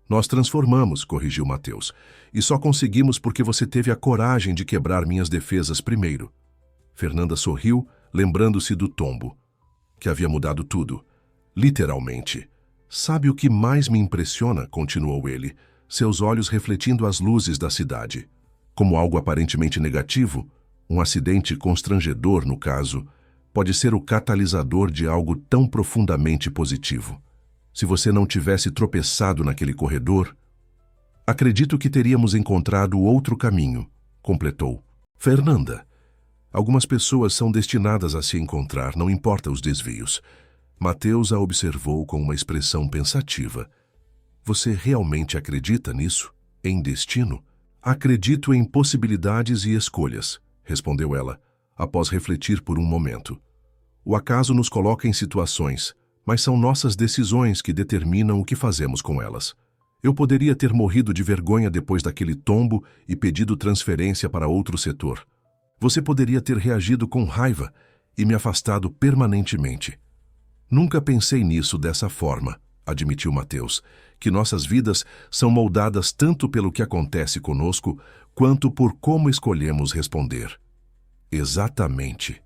"Nós transformamos", corrigiu Mateus, "e só conseguimos porque você teve a coragem de quebrar minhas defesas primeiro." Fernanda sorriu, lembrando-se do tombo, que havia mudado tudo, literalmente. "Sabe o que mais me impressiona?" continuou ele, seus olhos refletindo as luzes da cidade. "Como algo aparentemente negativo, um acidente constrangedor, no caso, pode ser o catalisador de algo tão profundamente positivo. Se você não tivesse tropeçado naquele corredor, acredito que teríamos encontrado outro caminho", completou. "Fernanda, algumas pessoas são destinadas a se encontrar, não importa os desvios." Mateus a observou com uma expressão pensativa. "Você realmente acredita nisso? Em destino?" "Acredito em possibilidades e escolhas", respondeu ela, após refletir por um momento. "O acaso nos coloca em situações, mas são nossas decisões que determinam o que fazemos com elas. Eu poderia ter morrido de vergonha depois daquele tombo e pedido transferência para outro setor. Você poderia ter reagido com raiva e me afastado permanentemente. Nunca pensei nisso dessa forma", admitiu Mateus, "que nossas vidas são moldadas tanto pelo que acontece conosco, quanto por como escolhemos responder." "Exatamente.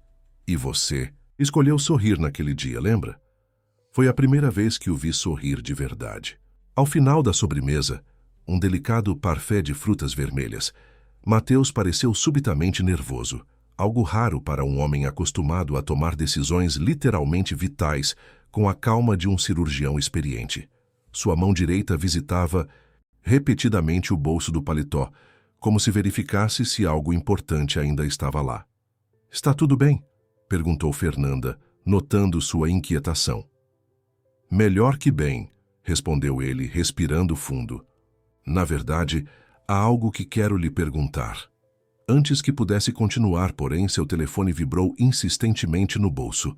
E você escolheu sorrir naquele dia, lembra? Foi a primeira vez que o vi sorrir de verdade." Ao final da sobremesa, um delicado parfait de frutas vermelhas, Mateus pareceu subitamente nervoso, algo raro para um homem acostumado a tomar decisões literalmente vitais com a calma de um cirurgião experiente. Sua mão direita visitava repetidamente o bolso do paletó, como se verificasse se algo importante ainda estava lá. "Está tudo bem?" perguntou Fernanda, notando sua inquietação. Melhor que bem, respondeu ele, respirando fundo. Na verdade, há algo que quero lhe perguntar. Antes que pudesse continuar, porém, seu telefone vibrou insistentemente no bolso.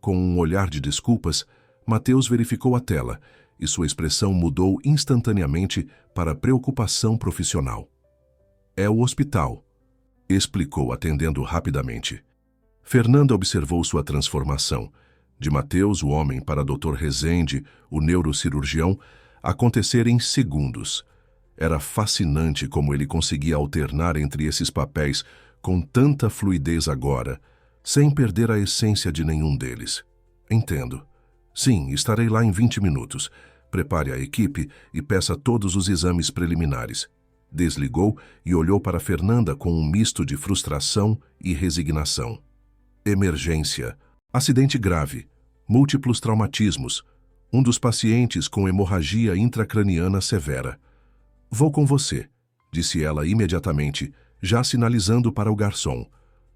Com um olhar de desculpas, Mateus verificou a tela e sua expressão mudou instantaneamente para preocupação profissional. É o hospital, explicou, atendendo rapidamente. Fernanda observou sua transformação. De Mateus, o homem, para Dr. Rezende, o neurocirurgião, acontecer em segundos. Era fascinante como ele conseguia alternar entre esses papéis com tanta fluidez agora, sem perder a essência de nenhum deles. Entendo. Sim, estarei lá em 20 minutos. Prepare a equipe e peça todos os exames preliminares. Desligou e olhou para Fernanda com um misto de frustração e resignação. Emergência. Acidente grave. Múltiplos traumatismos. Um dos pacientes com hemorragia intracraniana severa. Vou com você, disse ela imediatamente, já sinalizando para o garçom.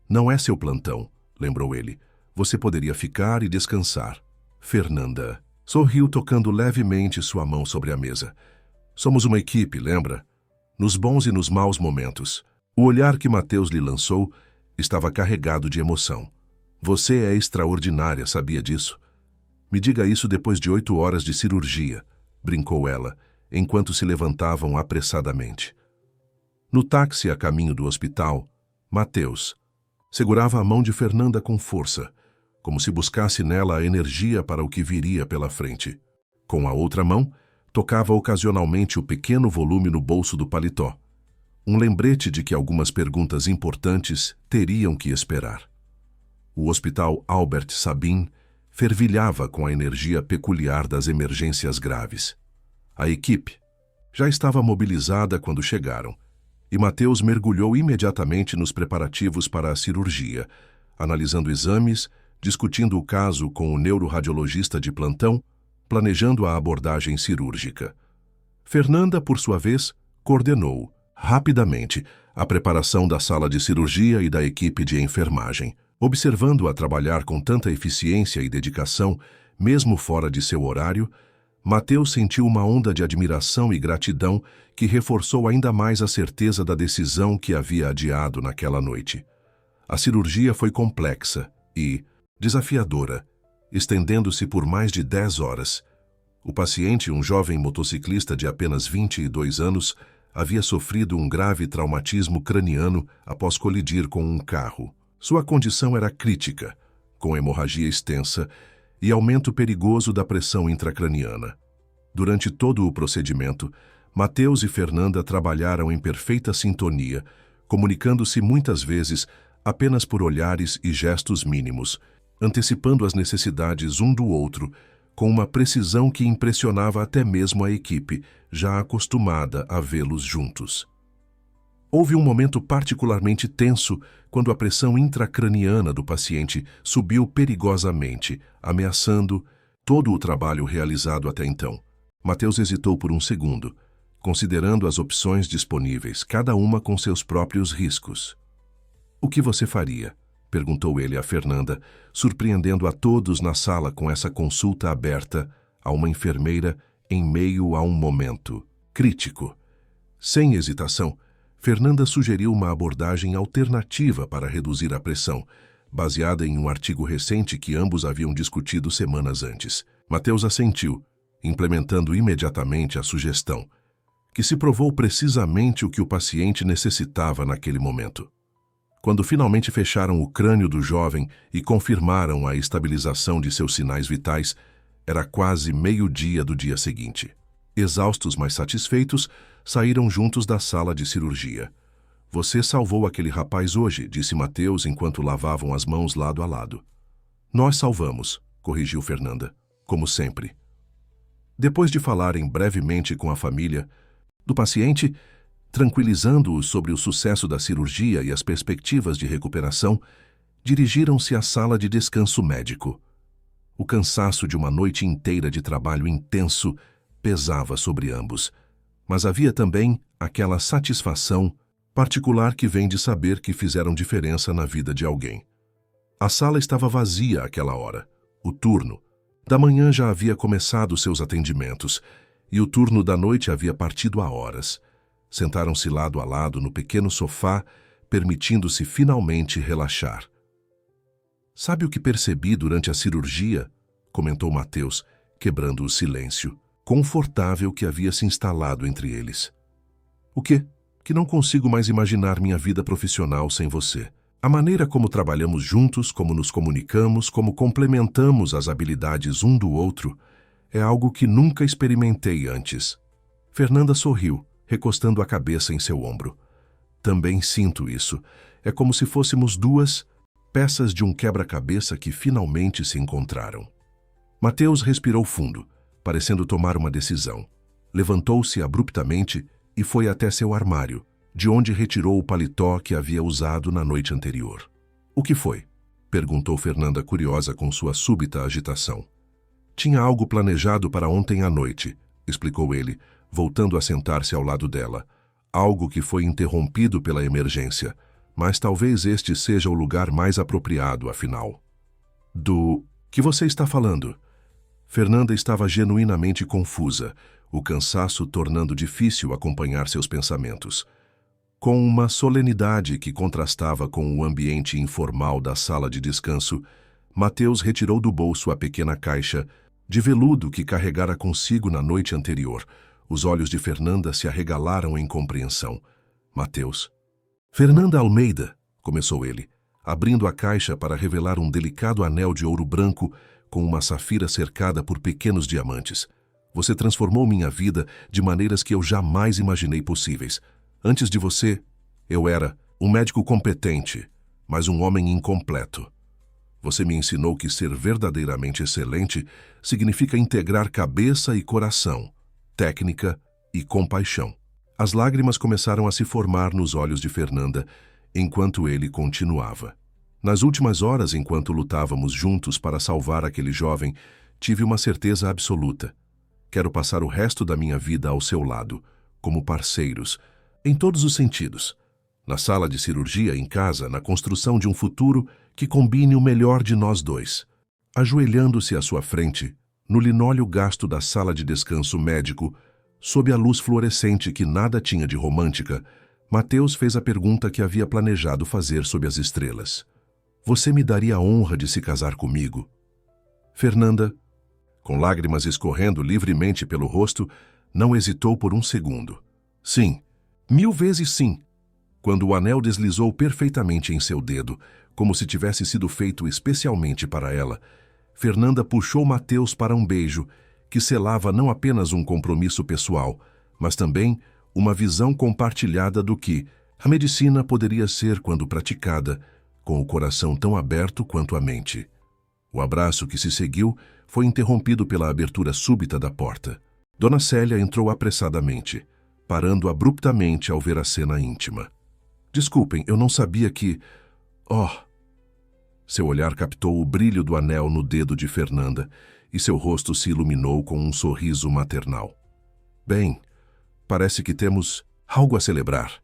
Não é seu plantão, lembrou ele. Você poderia ficar e descansar. Fernanda sorriu, tocando levemente sua mão sobre a mesa. Somos uma equipe, lembra? Nos bons e nos maus momentos. O olhar que Mateus lhe lançou estava carregado de emoção. Você é extraordinária, sabia disso? Me diga isso depois de 8 horas de cirurgia, brincou ela, enquanto se levantavam apressadamente. No táxi a caminho do hospital, Mateus segurava a mão de Fernanda com força, como se buscasse nela a energia para o que viria pela frente. Com a outra mão, tocava ocasionalmente o pequeno volume no bolso do paletó, um lembrete de que algumas perguntas importantes teriam que esperar. O Hospital Albert Sabin fervilhava com a energia peculiar das emergências graves. A equipe já estava mobilizada quando chegaram, e Mateus mergulhou imediatamente nos preparativos para a cirurgia, analisando exames, discutindo o caso com o neuroradiologista de plantão, planejando a abordagem cirúrgica. Fernanda, por sua vez, coordenou, rapidamente, a preparação da sala de cirurgia e da equipe de enfermagem. Observando-a trabalhar com tanta eficiência e dedicação, mesmo fora de seu horário, Mateus sentiu uma onda de admiração e gratidão que reforçou ainda mais a certeza da decisão que havia adiado naquela noite. A cirurgia foi complexa e desafiadora, estendendo-se por mais de 10 horas. O paciente, um jovem motociclista de apenas 22 anos, havia sofrido um grave traumatismo craniano após colidir com um carro. Sua condição era crítica, com hemorragia extensa e aumento perigoso da pressão intracraniana. Durante todo o procedimento, Mateus e Fernanda trabalharam em perfeita sintonia, comunicando-se muitas vezes apenas por olhares e gestos mínimos, antecipando as necessidades um do outro, com uma precisão que impressionava até mesmo a equipe, já acostumada a vê-los juntos. Houve um momento particularmente tenso quando a pressão intracraniana do paciente subiu perigosamente, ameaçando todo o trabalho realizado até então. Mateus hesitou por um segundo, considerando as opções disponíveis, cada uma com seus próprios riscos. "O que você faria?", perguntou ele a Fernanda, surpreendendo a todos na sala com essa consulta aberta a uma enfermeira em meio a um momento crítico. Sem hesitação, Fernanda sugeriu uma abordagem alternativa para reduzir a pressão, baseada em um artigo recente que ambos haviam discutido semanas antes. Mateus assentiu, implementando imediatamente a sugestão, que se provou precisamente o que o paciente necessitava naquele momento. Quando finalmente fecharam o crânio do jovem e confirmaram a estabilização de seus sinais vitais, era quase meio-dia do dia seguinte. Exaustos, mas satisfeitos, saíram juntos da sala de cirurgia. "Você salvou aquele rapaz hoje", disse Mateus enquanto lavavam as mãos lado a lado. "Nós salvamos", corrigiu Fernanda, como sempre. Depois de falarem brevemente com a família do paciente, tranquilizando-os sobre o sucesso da cirurgia e as perspectivas de recuperação, dirigiram-se à sala de descanso médico. O cansaço de uma noite inteira de trabalho intenso pesava sobre ambos, mas havia também aquela satisfação particular que vem de saber que fizeram diferença na vida de alguém. A sala estava vazia àquela hora. O turno da manhã já havia começado seus atendimentos e o turno da noite havia partido há horas. Sentaram-se lado a lado no pequeno sofá, permitindo-se finalmente relaxar. "Sabe o que percebi durante a cirurgia?" comentou Mateus, quebrando o silêncio confortável que havia se instalado entre eles. "O quê?" "Que não consigo mais imaginar minha vida profissional sem você. A maneira como trabalhamos juntos, como nos comunicamos, como complementamos as habilidades um do outro, é algo que nunca experimentei antes." Fernanda sorriu, recostando a cabeça em seu ombro. "Também sinto isso. É como se fôssemos duas peças de um quebra-cabeça que finalmente se encontraram." Mateus respirou fundo, parecendo tomar uma decisão. Levantou-se abruptamente e foi até seu armário, de onde retirou o paletó que havia usado na noite anterior. "O que foi?" perguntou Fernanda, curiosa com sua súbita agitação. "Tinha algo planejado para ontem à noite", explicou ele, voltando a sentar-se ao lado dela. "Algo que foi interrompido pela emergência, mas talvez este seja o lugar mais apropriado, afinal." "Do que você está falando?" Fernanda estava genuinamente confusa, o cansaço tornando difícil acompanhar seus pensamentos. Com uma solenidade que contrastava com o ambiente informal da sala de descanso, Mateus retirou do bolso a pequena caixa de veludo que carregara consigo na noite anterior. Os olhos de Fernanda se arregalaram em compreensão. "Mateus." "Fernanda Almeida", começou ele, abrindo a caixa para revelar um delicado anel de ouro branco com uma safira cercada por pequenos diamantes. "Você transformou minha vida de maneiras que eu jamais imaginei possíveis. Antes de você, eu era um médico competente, mas um homem incompleto. Você me ensinou que ser verdadeiramente excelente significa integrar cabeça e coração, técnica e compaixão." As lágrimas começaram a se formar nos olhos de Fernanda, enquanto ele continuava. "Nas últimas horas, enquanto lutávamos juntos para salvar aquele jovem, tive uma certeza absoluta. Quero passar o resto da minha vida ao seu lado, como parceiros, em todos os sentidos. Na sala de cirurgia, em casa, na construção de um futuro que combine o melhor de nós dois." Ajoelhando-se à sua frente, no linóleo gasto da sala de descanso médico, sob a luz fluorescente que nada tinha de romântica, Mateus fez a pergunta que havia planejado fazer sob as estrelas. "Você me daria a honra de se casar comigo?" Fernanda, com lágrimas escorrendo livremente pelo rosto, não hesitou por um segundo. "Sim, 1000 vezes sim." Quando o anel deslizou perfeitamente em seu dedo, como se tivesse sido feito especialmente para ela, Fernanda puxou Mateus para um beijo que selava não apenas um compromisso pessoal, mas também uma visão compartilhada do que a medicina poderia ser quando praticada, com o coração tão aberto quanto a mente. O abraço que se seguiu foi interrompido pela abertura súbita da porta. Dona Célia entrou apressadamente, parando abruptamente ao ver a cena íntima. "Desculpem, eu não sabia que... Oh!" Seu olhar captou o brilho do anel no dedo de Fernanda e seu rosto se iluminou com um sorriso maternal. "Bem, parece que temos algo a celebrar."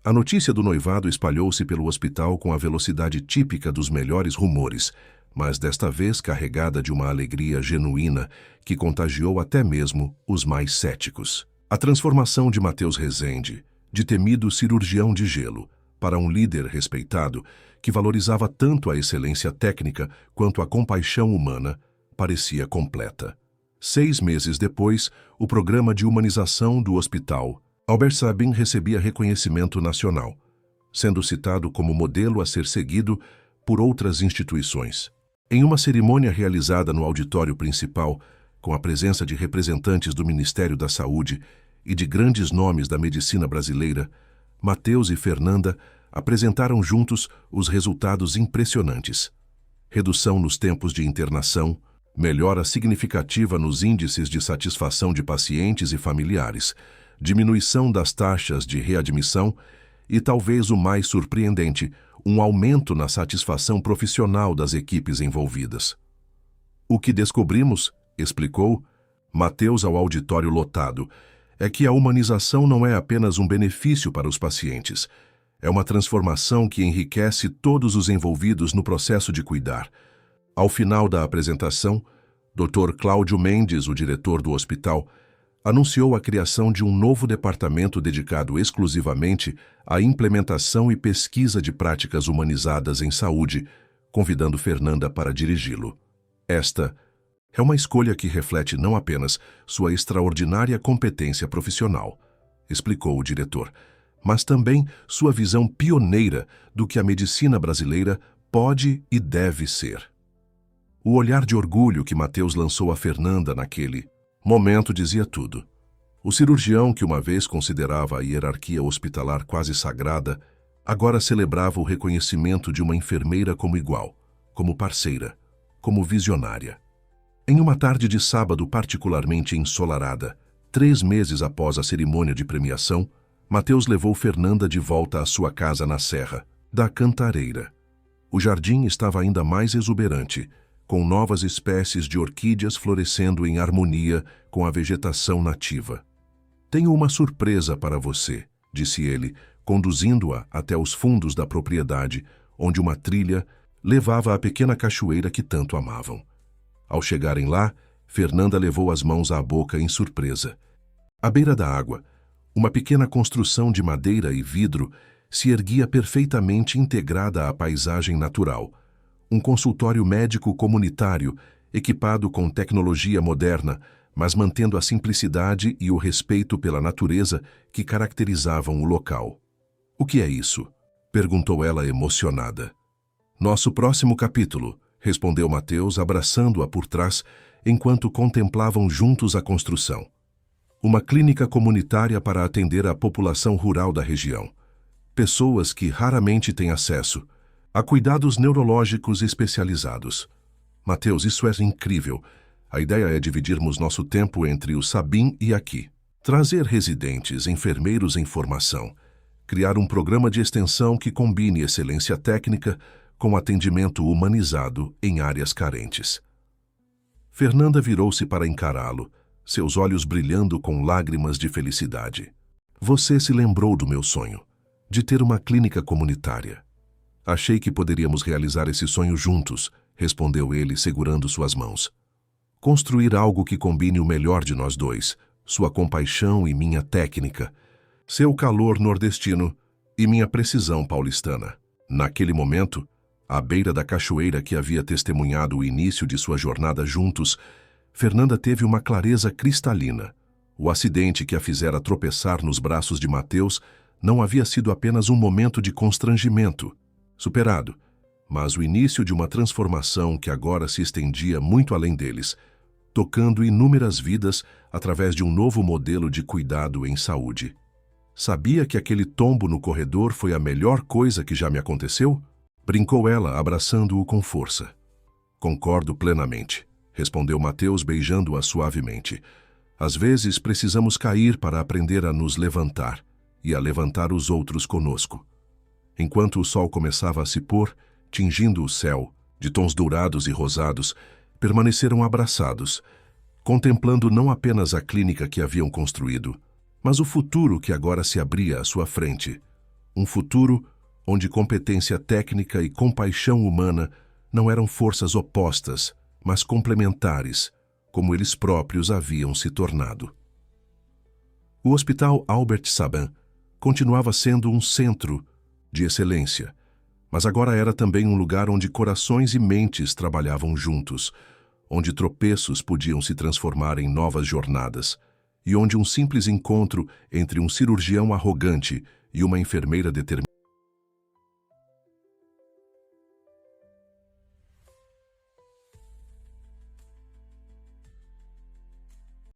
A notícia do noivado espalhou-se pelo hospital com a velocidade típica dos melhores rumores, mas desta vez carregada de uma alegria genuína que contagiou até mesmo os mais céticos. A transformação de Mateus Rezende, de temido cirurgião de gelo, para um líder respeitado que valorizava tanto a excelência técnica quanto a compaixão humana, parecia completa. 6 meses depois, o programa de humanização do hospital Albert Sabin recebia reconhecimento nacional, sendo citado como modelo a ser seguido por outras instituições. Em uma cerimônia realizada no auditório principal, com a presença de representantes do Ministério da Saúde e de grandes nomes da medicina brasileira, Mateus e Fernanda apresentaram juntos os resultados impressionantes. Redução nos tempos de internação, melhora significativa nos índices de satisfação de pacientes e familiares, diminuição das taxas de readmissão e, talvez o mais surpreendente, um aumento na satisfação profissional das equipes envolvidas. "O que descobrimos", explicou Mateus ao auditório lotado, "é que a humanização não é apenas um benefício para os pacientes, É uma transformação que enriquece todos os envolvidos no processo de cuidar. Ao final da apresentação, Dr. Cláudio Mendes, o diretor do hospital, anunciou a criação de um novo departamento dedicado exclusivamente à implementação e pesquisa de práticas humanizadas em saúde, convidando Fernanda para dirigi-lo. Esta é uma escolha que reflete não apenas sua extraordinária competência profissional, explicou o diretor, mas também sua visão pioneira do que a medicina brasileira pode e deve ser. O olhar de orgulho que Matheus lançou a Fernanda naquele momento dizia tudo. O cirurgião, que uma vez considerava a hierarquia hospitalar quase sagrada, agora celebrava o reconhecimento de uma enfermeira como igual, como parceira, como visionária. Em uma tarde de sábado particularmente ensolarada, 3 meses após a cerimônia de premiação, Matheus levou Fernanda de volta à sua casa na Serra da Cantareira. O jardim estava ainda mais exuberante, com novas espécies de orquídeas florescendo em harmonia com a vegetação nativa. "Tenho uma surpresa para você", disse ele, conduzindo-a até os fundos da propriedade, onde uma trilha levava à pequena cachoeira que tanto amavam. Ao chegarem lá, Fernanda levou as mãos à boca em surpresa. À beira da água, uma pequena construção de madeira e vidro se erguia perfeitamente integrada à paisagem natural. Um consultório médico comunitário, equipado com tecnologia moderna, mas mantendo a simplicidade e o respeito pela natureza que caracterizavam o local. "O que é isso?", perguntou ela emocionada. "Nosso próximo capítulo", respondeu Matheus, abraçando-a por trás, enquanto contemplavam juntos a construção. Uma clínica comunitária para atender a população rural da região. Pessoas que raramente têm acesso a cuidados neurológicos especializados. "Matheus, isso é incrível. A ideia é dividirmos nosso tempo entre o Sabim e aqui. Trazer residentes, enfermeiros em formação. Criar um programa de extensão que combine excelência técnica com atendimento humanizado em áreas carentes." Fernanda virou-se para encará-lo, seus olhos brilhando com lágrimas de felicidade. "Você se lembrou do meu sonho, de ter uma clínica comunitária. Achei que poderíamos realizar esse sonho juntos", respondeu ele, segurando suas mãos. "Construir algo que combine o melhor de nós dois, sua compaixão e minha técnica, seu calor nordestino e minha precisão paulistana." Naquele momento, à beira da cachoeira que havia testemunhado o início de sua jornada juntos, Fernanda teve uma clareza cristalina. O acidente que a fizera tropeçar nos braços de Matheus não havia sido apenas um momento de constrangimento, superado, mas o início de uma transformação que agora se estendia muito além deles, tocando inúmeras vidas através de um novo modelo de cuidado em saúde. "Sabia que aquele tombo no corredor foi a melhor coisa que já me aconteceu?", brincou ela, abraçando-o com força. "Concordo plenamente", respondeu Matheus, beijando-a suavemente. "Às vezes precisamos cair para aprender a nos levantar e a levantar os outros conosco." Enquanto o sol começava a se pôr, tingindo o céu, de tons dourados e rosados, permaneceram abraçados, contemplando não apenas a clínica que haviam construído, mas o futuro que agora se abria à sua frente. Um futuro onde competência técnica e compaixão humana não eram forças opostas, mas complementares, como eles próprios haviam se tornado. O Hospital Albert Sabin continuava sendo um centro de excelência, mas agora era também um lugar onde corações e mentes trabalhavam juntos, onde tropeços podiam se transformar em novas jornadas, e onde um simples encontro entre um cirurgião arrogante e uma enfermeira determinada